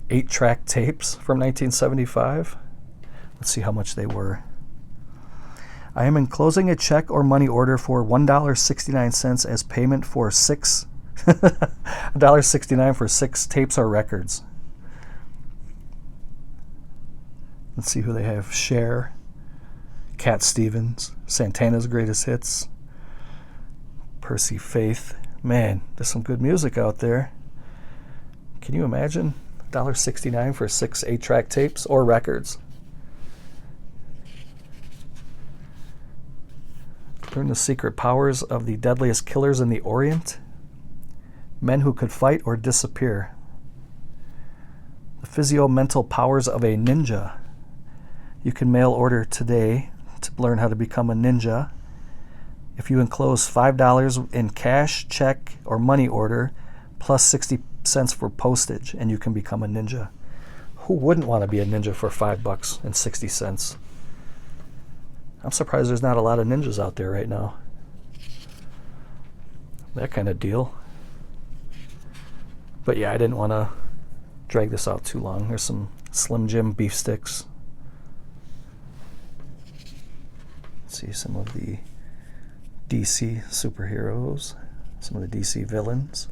8-track tapes from 1975. Let's see how much they were. I am enclosing a check or money order for $1.69 as payment for $1.69 for 6 tapes or records. Let's see who they have. Cher, Cat Stevens, Santana's Greatest Hits, Percy Faith. Man, there's some good music out there. Can you imagine $1.69 for 6 8-track tapes or records? Learn the secret powers of the deadliest killers in the Orient. Men who could fight or disappear. The physio-mental powers of a ninja. You can mail order today to learn how to become a ninja. If you enclose $5 in cash, check, or money order, plus 60 cents for postage, and you can become a ninja. Who wouldn't want to be a ninja for $5 and 60 cents? I'm surprised there's not a lot of ninjas out there right now. That kind of deal. But yeah, I didn't want to drag this out too long. There's some Slim Jim beef sticks. Let's see some of the DC superheroes, some of the DC villains.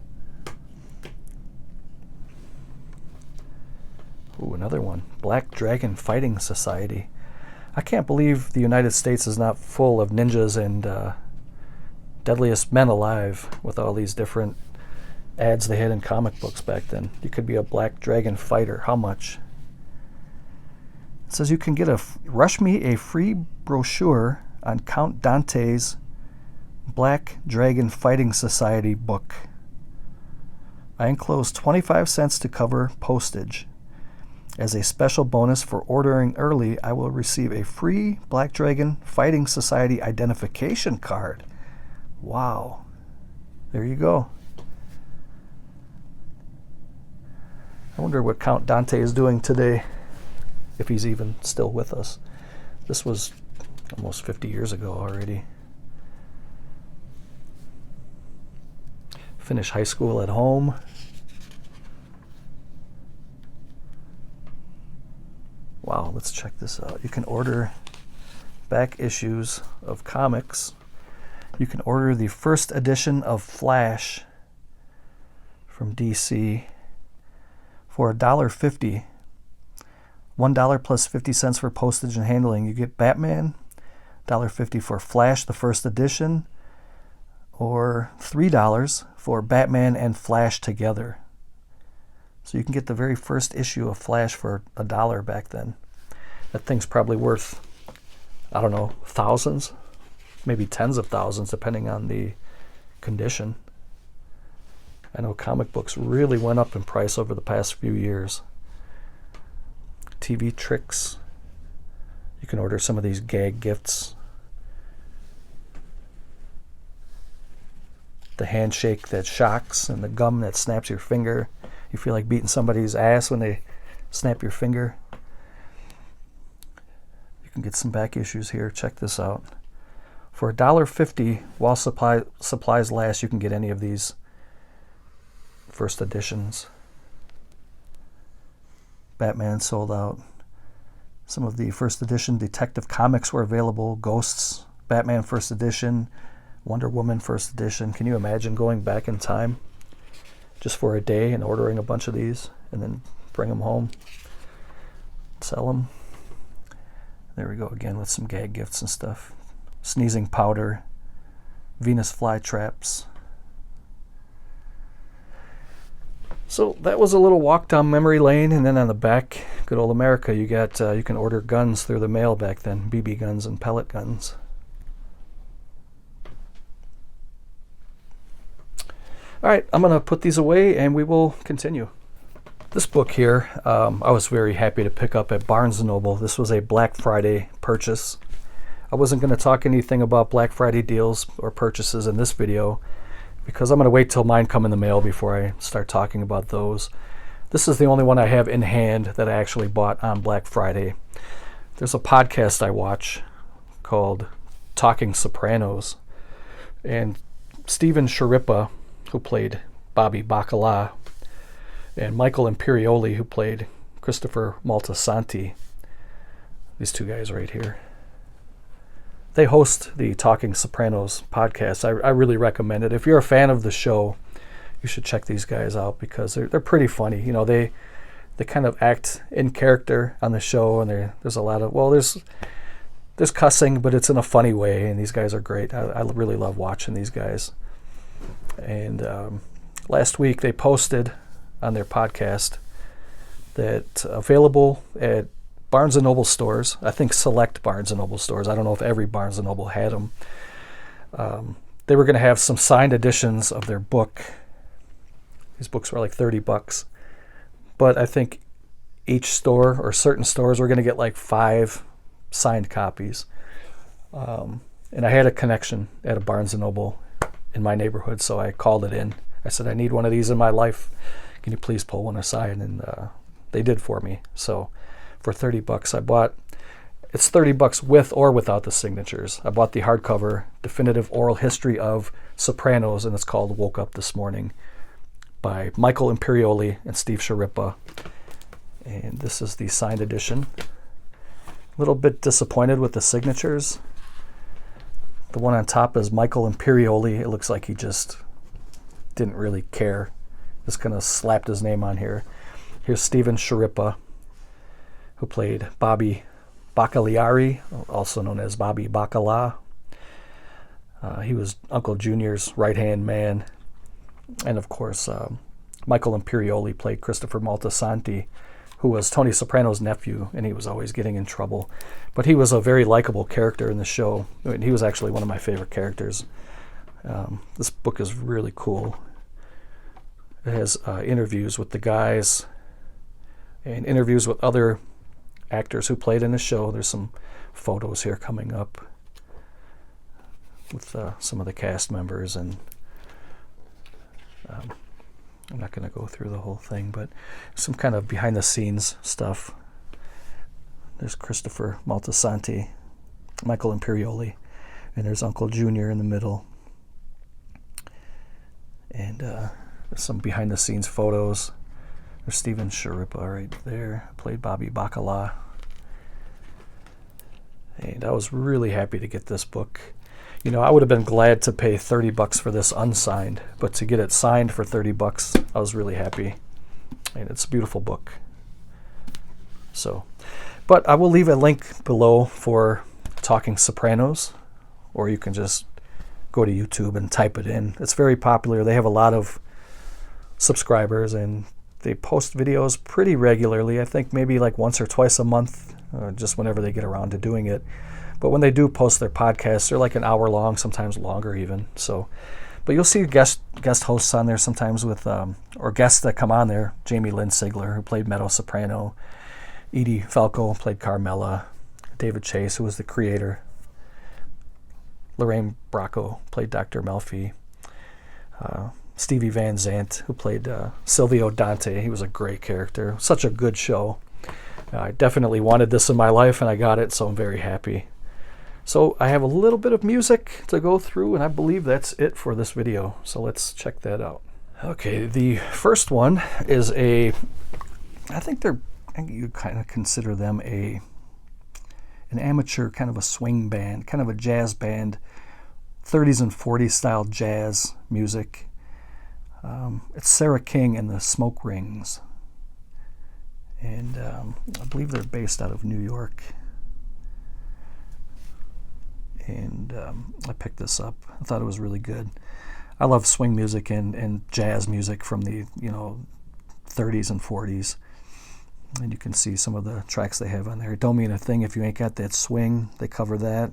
Ooh, another one. Black Dragon Fighting Society. I can't believe the United States is not full of ninjas and deadliest men alive with all these different ads they had in comic books back then. You could be a Black Dragon fighter. How much? It says you can get rush me a free brochure on Count Dante's Black Dragon Fighting Society book. I enclose 25 cents to cover postage. As a special bonus for ordering early, I will receive a free Black Dragon Fighting Society identification card. Wow. There you go. I wonder what Count Dante is doing today, if he's even still with us. This was almost 50 years ago already. Finish high school at home. Wow, let's check this out. You can order back issues of comics. You can order the first edition of Flash from DC for $1.50. $1 plus 50 cents for postage and handling. You get Batman, $1.50 for Flash, the first edition, or $3 for Batman and Flash together. So you can get the very first issue of Flash for $1 back then. That thing's probably worth, I don't know, thousands, maybe tens of thousands, depending on the condition. I know comic books really went up in price over the past few years. TV tricks. You can order some of these gag gifts. The handshake that shocks and the gum that snaps your finger. You feel like beating somebody's ass when they snap your finger. You can get some back issues here. Check this out. For $1.50, while supplies last, you can get any of these first editions. Batman sold out. Some of the first edition Detective Comics were available. Ghosts, Batman first edition, Wonder Woman first edition. Can you imagine going back in time just for a day and ordering a bunch of these and then bring them home, sell them? There we go again with some gag gifts and stuff. Sneezing powder, Venus flytraps. So that was a little walk down memory lane, and then on the back, good old America, you got you can order guns through the mail back then, BB guns and pellet guns. All right, I'm going to put these away and we will continue. This book here, I was very happy to pick up at Barnes & Noble. This was a Black Friday purchase. I wasn't going to talk anything about Black Friday deals or purchases in this video because I'm going to wait till mine come in the mail before I start talking about those. This is the only one I have in hand that I actually bought on Black Friday. There's a podcast I watch called Talking Sopranos, and Steven Sciarippa, who played Bobby Bacala, and Michael Imperioli, who played Christopher Moltisanti. These two guys right here. They host the Talking Sopranos podcast. I really recommend it. If you're a fan of the show, you should check these guys out because they're pretty funny. You know, they they kind of act in character on the show, and there's a lot of, well, there's cussing, but it's in a funny way, and these guys are great. I really love watching these guys. And last week they posted on their podcast that available at Barnes & Noble stores, I think select Barnes & Noble stores, I don't know if every Barnes & Noble had them, they were going to have some signed editions of their book. These books were like $30, but I think each store or certain stores were going to get like 5 signed copies. And I had a connection at a Barnes & Noble in my neighborhood, so I called it in. I said, I need one of these in my life. Can you please pull one aside? And they did for me. So for $30, I bought, it's $30 with or without the signatures. I bought the hardcover definitive oral history of Sopranos, and it's called Woke Up This Morning, by Michael Imperioli and Steve Sciarippa. And this is the signed edition. A little bit disappointed with the signatures. The one on top is Michael Imperioli. It looks like he just didn't really care. Just kind of slapped his name on here. Here's Steven Sciarippa, who played Bobby Bacaliari, also known as Bobby Bacala. He was Uncle Junior's right-hand man. And of course, Michael Imperioli played Christopher Moltisanti, who was Tony Soprano's nephew, and he was always getting in trouble. But he was a very likable character in the show. I mean, he was actually one of my favorite characters. This book is really cool. It has interviews with the guys and interviews with other actors who played in the show. There's some photos here coming up with some of the cast members, and I'm not going to go through the whole thing, but some kind of behind-the-scenes stuff. There's Christopher Moltisanti, Michael Imperioli, and there's Uncle Junior in the middle. And there's some behind-the-scenes photos. There's Steven Sciarippa right there, played Bobby Bacala. And I was really happy to get this book. You know, I would have been glad to pay $30 for this unsigned, but to get it signed for $30, I was really happy. And it's a beautiful book. So, but I will leave a link below for Talking Sopranos, or you can just go to YouTube and type it in. It's very popular. They have a lot of subscribers, and they post videos pretty regularly. I think maybe like once or twice a month, just whenever they get around to doing it. But when they do post their podcasts, they're like an hour long, sometimes longer even. So, but you'll see guest hosts on there sometimes with, or guests that come on there. Jamie Lynn Sigler, who played Meadow Soprano. Edie Falco played Carmela. David Chase, who was the creator. Lorraine Bracco played Dr. Melfi. Stevie Van Zandt, who played Silvio Dante. He was a great character. Such a good show. I definitely wanted this in my life, and I got it, so I'm very happy. So I have a little bit of music to go through, and I believe that's it for this video. So let's check that out. Okay, the first one is I think you kind of consider them an amateur, kind of a swing band, kind of a jazz band, 30s and 40s style jazz music. It's Sarah King and the Smoke Rings. And I believe they're based out of New York. And I picked this up. I thought it was really good. I love swing music and jazz music from the 30s and 40s. And you can see some of the tracks they have on there. Don't Mean a Thing If You Ain't Got That Swing. They cover that.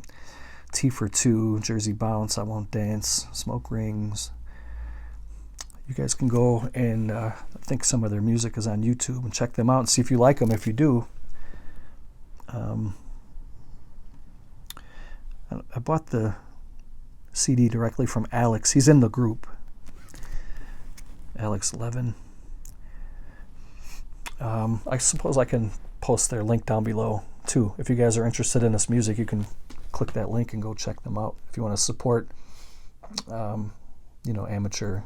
T for Two, Jersey Bounce, I Won't Dance, Smoke Rings. You guys can go and I think some of their music is on YouTube, and check them out and see if you like them. If you do, I bought the CD directly from Alex. He's in the group, Alex Levin. I suppose I can post their link down below too. If you guys are interested in this music, you can click that link and go check them out. If you want to support, amateur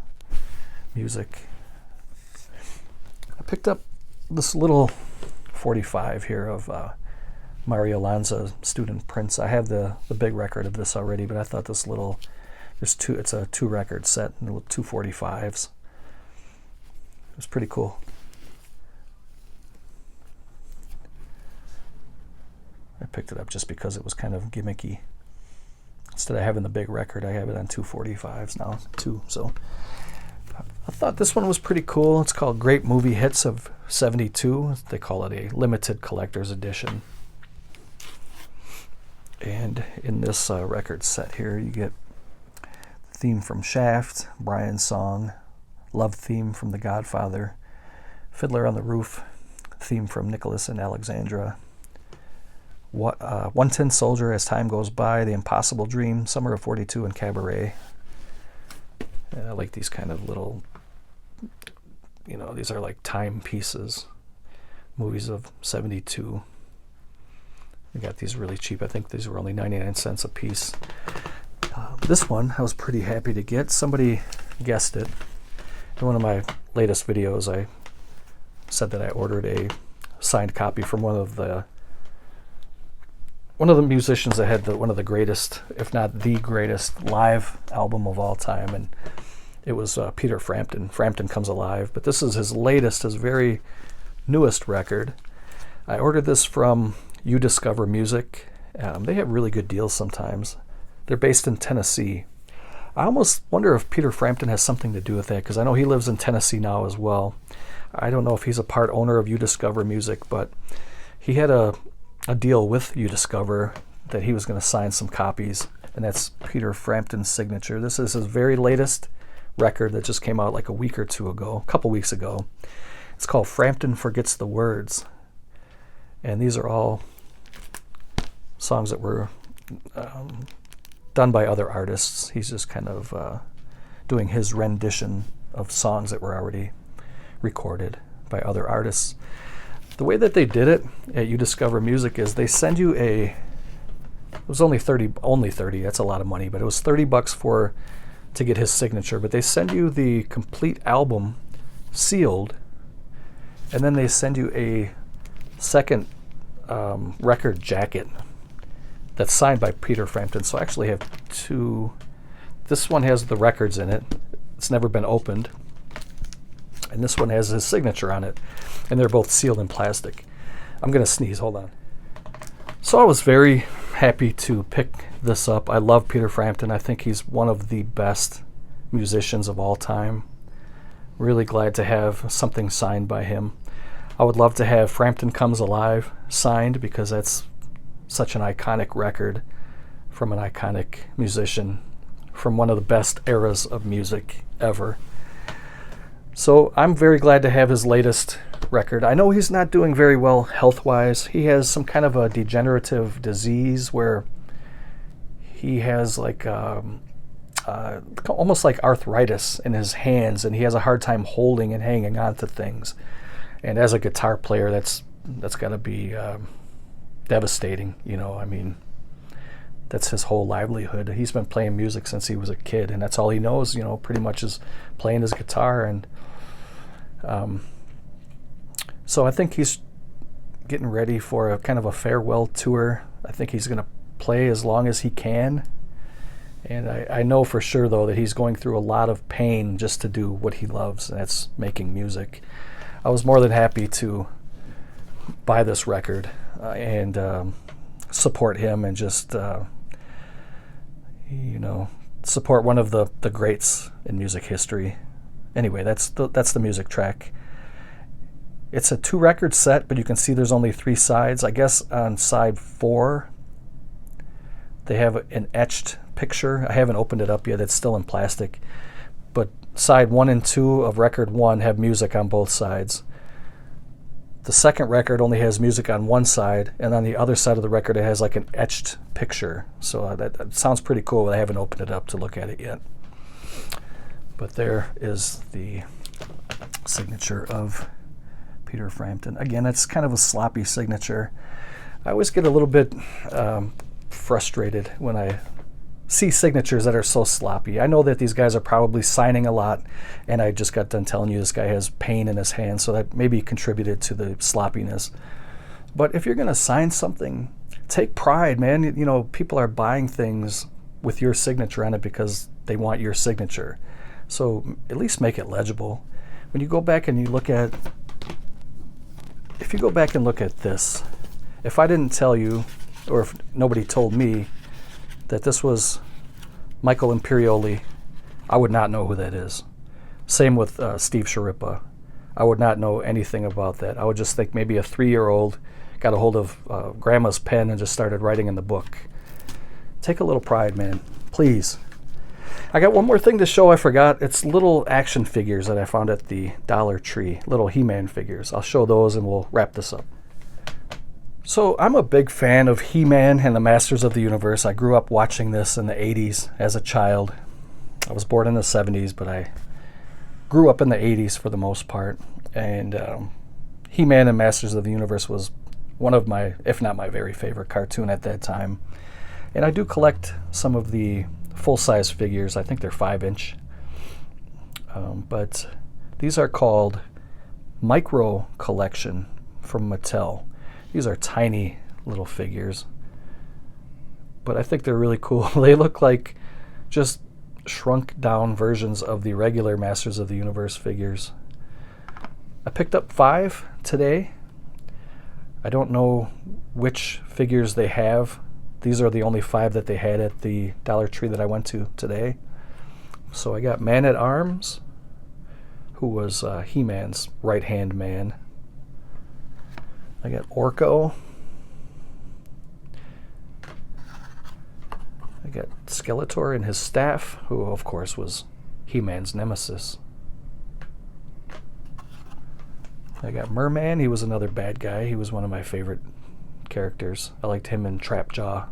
music. I picked up this little 45 here of Mario Lanza, Student Prince. I have the big record of this already, but I thought this little, it's a 2-record set, little 2 45s. It's pretty cool. I picked it up just because it was kind of gimmicky. Instead of having the big record, I have it on 245s now, too. So I thought this one was pretty cool. It's called Great Movie Hits of 72. They call it a limited collector's edition. And in this record set here, you get the theme from Shaft, Brian's Song, Love theme from The Godfather, Fiddler on the Roof, theme from Nicholas and Alexandra, One Tin Soldier, As Time Goes By, The Impossible Dream, Summer of 42, and Cabaret. And I like these kind of little, these are like time pieces, movies of 72. We got these really cheap. I think these were only 99 cents a piece. This one I was pretty happy to get. Somebody guessed it. In one of my latest videos, I said that I ordered a signed copy from one of the musicians that had one of the greatest, if not the greatest, live album of all time, and it was Peter Frampton. Frampton Comes Alive, but this is his latest, his very newest record. I ordered this from You Discover Music. They have really good deals sometimes. They're based in Tennessee. I almost wonder if Peter Frampton has something to do with that, because I know he lives in Tennessee now as well. I don't know if he's a part owner of You Discover Music, but he had a deal with You Discover that he was going to sign some copies, and that's Peter Frampton's signature. This is his very latest record that just came out like a couple weeks ago. It's called Frampton Forgets the Words, and these are all songs that were done by other artists. He's just kind of doing his rendition of songs that were already recorded by other artists. The way that they did it at You Discover Music is they send you it was only 30, that's a lot of money, but it was $30 to get his signature, but they send you the complete album sealed, and then they send you a second record jacket that's signed by Peter Frampton. So I actually have two. This one has the records in it. It's never been opened. And this one has his signature on it. And they're both sealed in plastic. I'm going to sneeze. Hold on. So I was very happy to pick this up. I love Peter Frampton. I think he's one of the best musicians of all time. Really glad to have something signed by him. I would love to have Frampton Comes Alive signed, because that's such an iconic record from an iconic musician from one of the best eras of music ever. So I'm very glad to have his latest record. I know he's not doing very well health-wise. He has some kind of a degenerative disease where he has like almost like arthritis in his hands, and he has a hard time holding and hanging on to things. And as a guitar player, that's got to be devastating. I mean, that's his whole livelihood. He's been playing music since he was a kid, and that's all he knows, pretty much is playing his guitar. And so I think he's getting ready for a kind of a farewell tour. I think he's going to play as long as he can. And I know for sure, though, that he's going through a lot of pain just to do what he loves, and that's making music. I was more than happy to buy this record and support him, and just support one of the greats in music history. Anyway, that's the music track. It's a 2-record set, but you can see there's only 3 sides. I guess on side 4 they have an etched picture. I haven't opened it up yet. It's still in plastic. But side 1 and 2 of record 1 have music on both sides. The second record only has music on one side, and on the other side of the record it has like an etched picture. So that sounds pretty cool, but I haven't opened it up to look at it yet. But there is the signature of Peter Frampton. Again, it's kind of a sloppy signature. I always get a little bit frustrated when I see signatures that are so sloppy. I know that these guys are probably signing a lot, and I just got done telling you this guy has pain in his hand, so that maybe contributed to the sloppiness. But if you're going to sign something, take pride, man. People are buying things with your signature on it because they want your signature. So at least make it legible. When you go back and you look at, if you go back and look at this, if I didn't tell you or if nobody told me that this was Michael Imperioli, I would not know who that is. Same with Steve Sharippa. I would not know anything about that. I would just think maybe a 3-year-old got a hold of grandma's pen and just started writing in the book. Take a little pride, man. Please. I got one more thing to show I forgot. It's little action figures that I found at the Dollar Tree. Little He-Man figures. I'll show those and we'll wrap this up. So I'm a big fan of He-Man and the Masters of the Universe. I grew up watching this in the 80s as a child. I was born in the 70s, but I grew up in the 80s for the most part. And He-Man and Masters of the Universe was one of my, if not my very favorite cartoon at that time. And I do collect some of the full-size figures. I think they're 5-inch. But these are called Micro Collection from Mattel. These are tiny little figures. But I think they're really cool. They look like just shrunk down versions of the regular Masters of the Universe figures. I picked up 5 today. I don't know which figures they have. These are the only 5 that they had at the Dollar Tree that I went to today. So I got Man-at-Arms, who was He-Man's right-hand man. I got Orko. I got Skeletor and his staff, who of course was He-Man's nemesis. I got Merman. He was another bad guy. He was one of my favorite characters. I liked him in Trapjaw.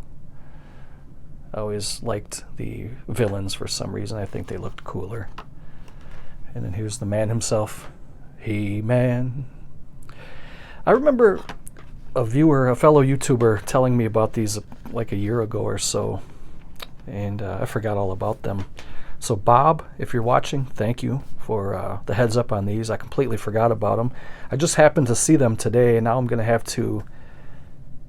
I always liked the villains for some reason. I think they looked cooler. And then here's the man himself, He-Man. I remember a fellow YouTuber, telling me about these like a year ago or so, and I forgot all about them. So Bob, if you're watching, thank you for the heads up on these. I completely forgot about them. I just happened to see them today, and now I'm going to have to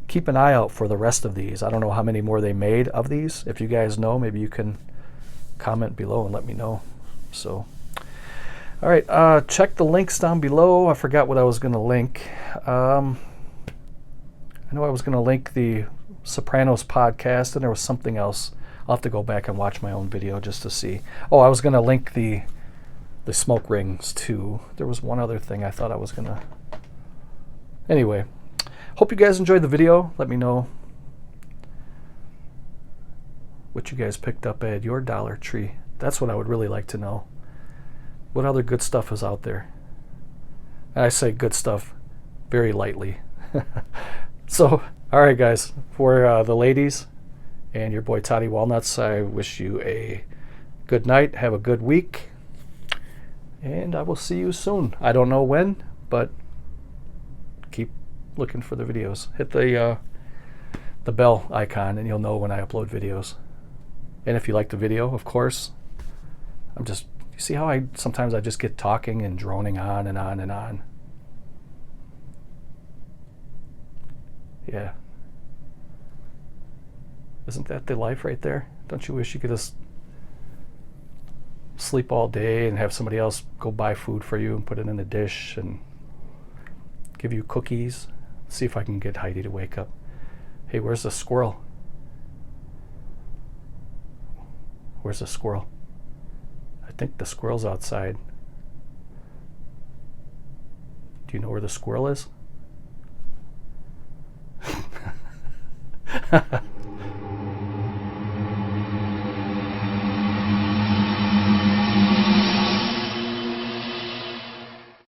keep an eye out for the rest of these. I don't know how many more they made of these. If you guys know, maybe you can comment below and let me know. So, all right, check the links down below. I forgot what I was going to link. I know I was going to link the Sopranos podcast, and there was something else. I'll have to go back and watch my own video just to see. Oh, I was going to link the smoke rings too. There was one other thing I thought I was going to... Anyway, hope you guys enjoyed the video. Let me know what you guys picked up at your Dollar Tree. That's what I would really like to know. What other good stuff is out there? And I say good stuff very lightly. So, all right, guys. For the ladies and your boy Toddy Walnuts, I wish you a good night. Have a good week. And I will see you soon. I don't know when, but keep looking for the videos. Hit the bell icon and you'll know when I upload videos. And if you like the video, of course, you see how sometimes I just get talking and droning on and on and on. Yeah. Isn't that the life right there? Don't you wish you could just sleep all day and have somebody else go buy food for you and put it in a dish and give you cookies? See if I can get Heidi to wake up. Hey, where's the squirrel? Where's the squirrel? I think the squirrel's outside. Do you know where the squirrel is?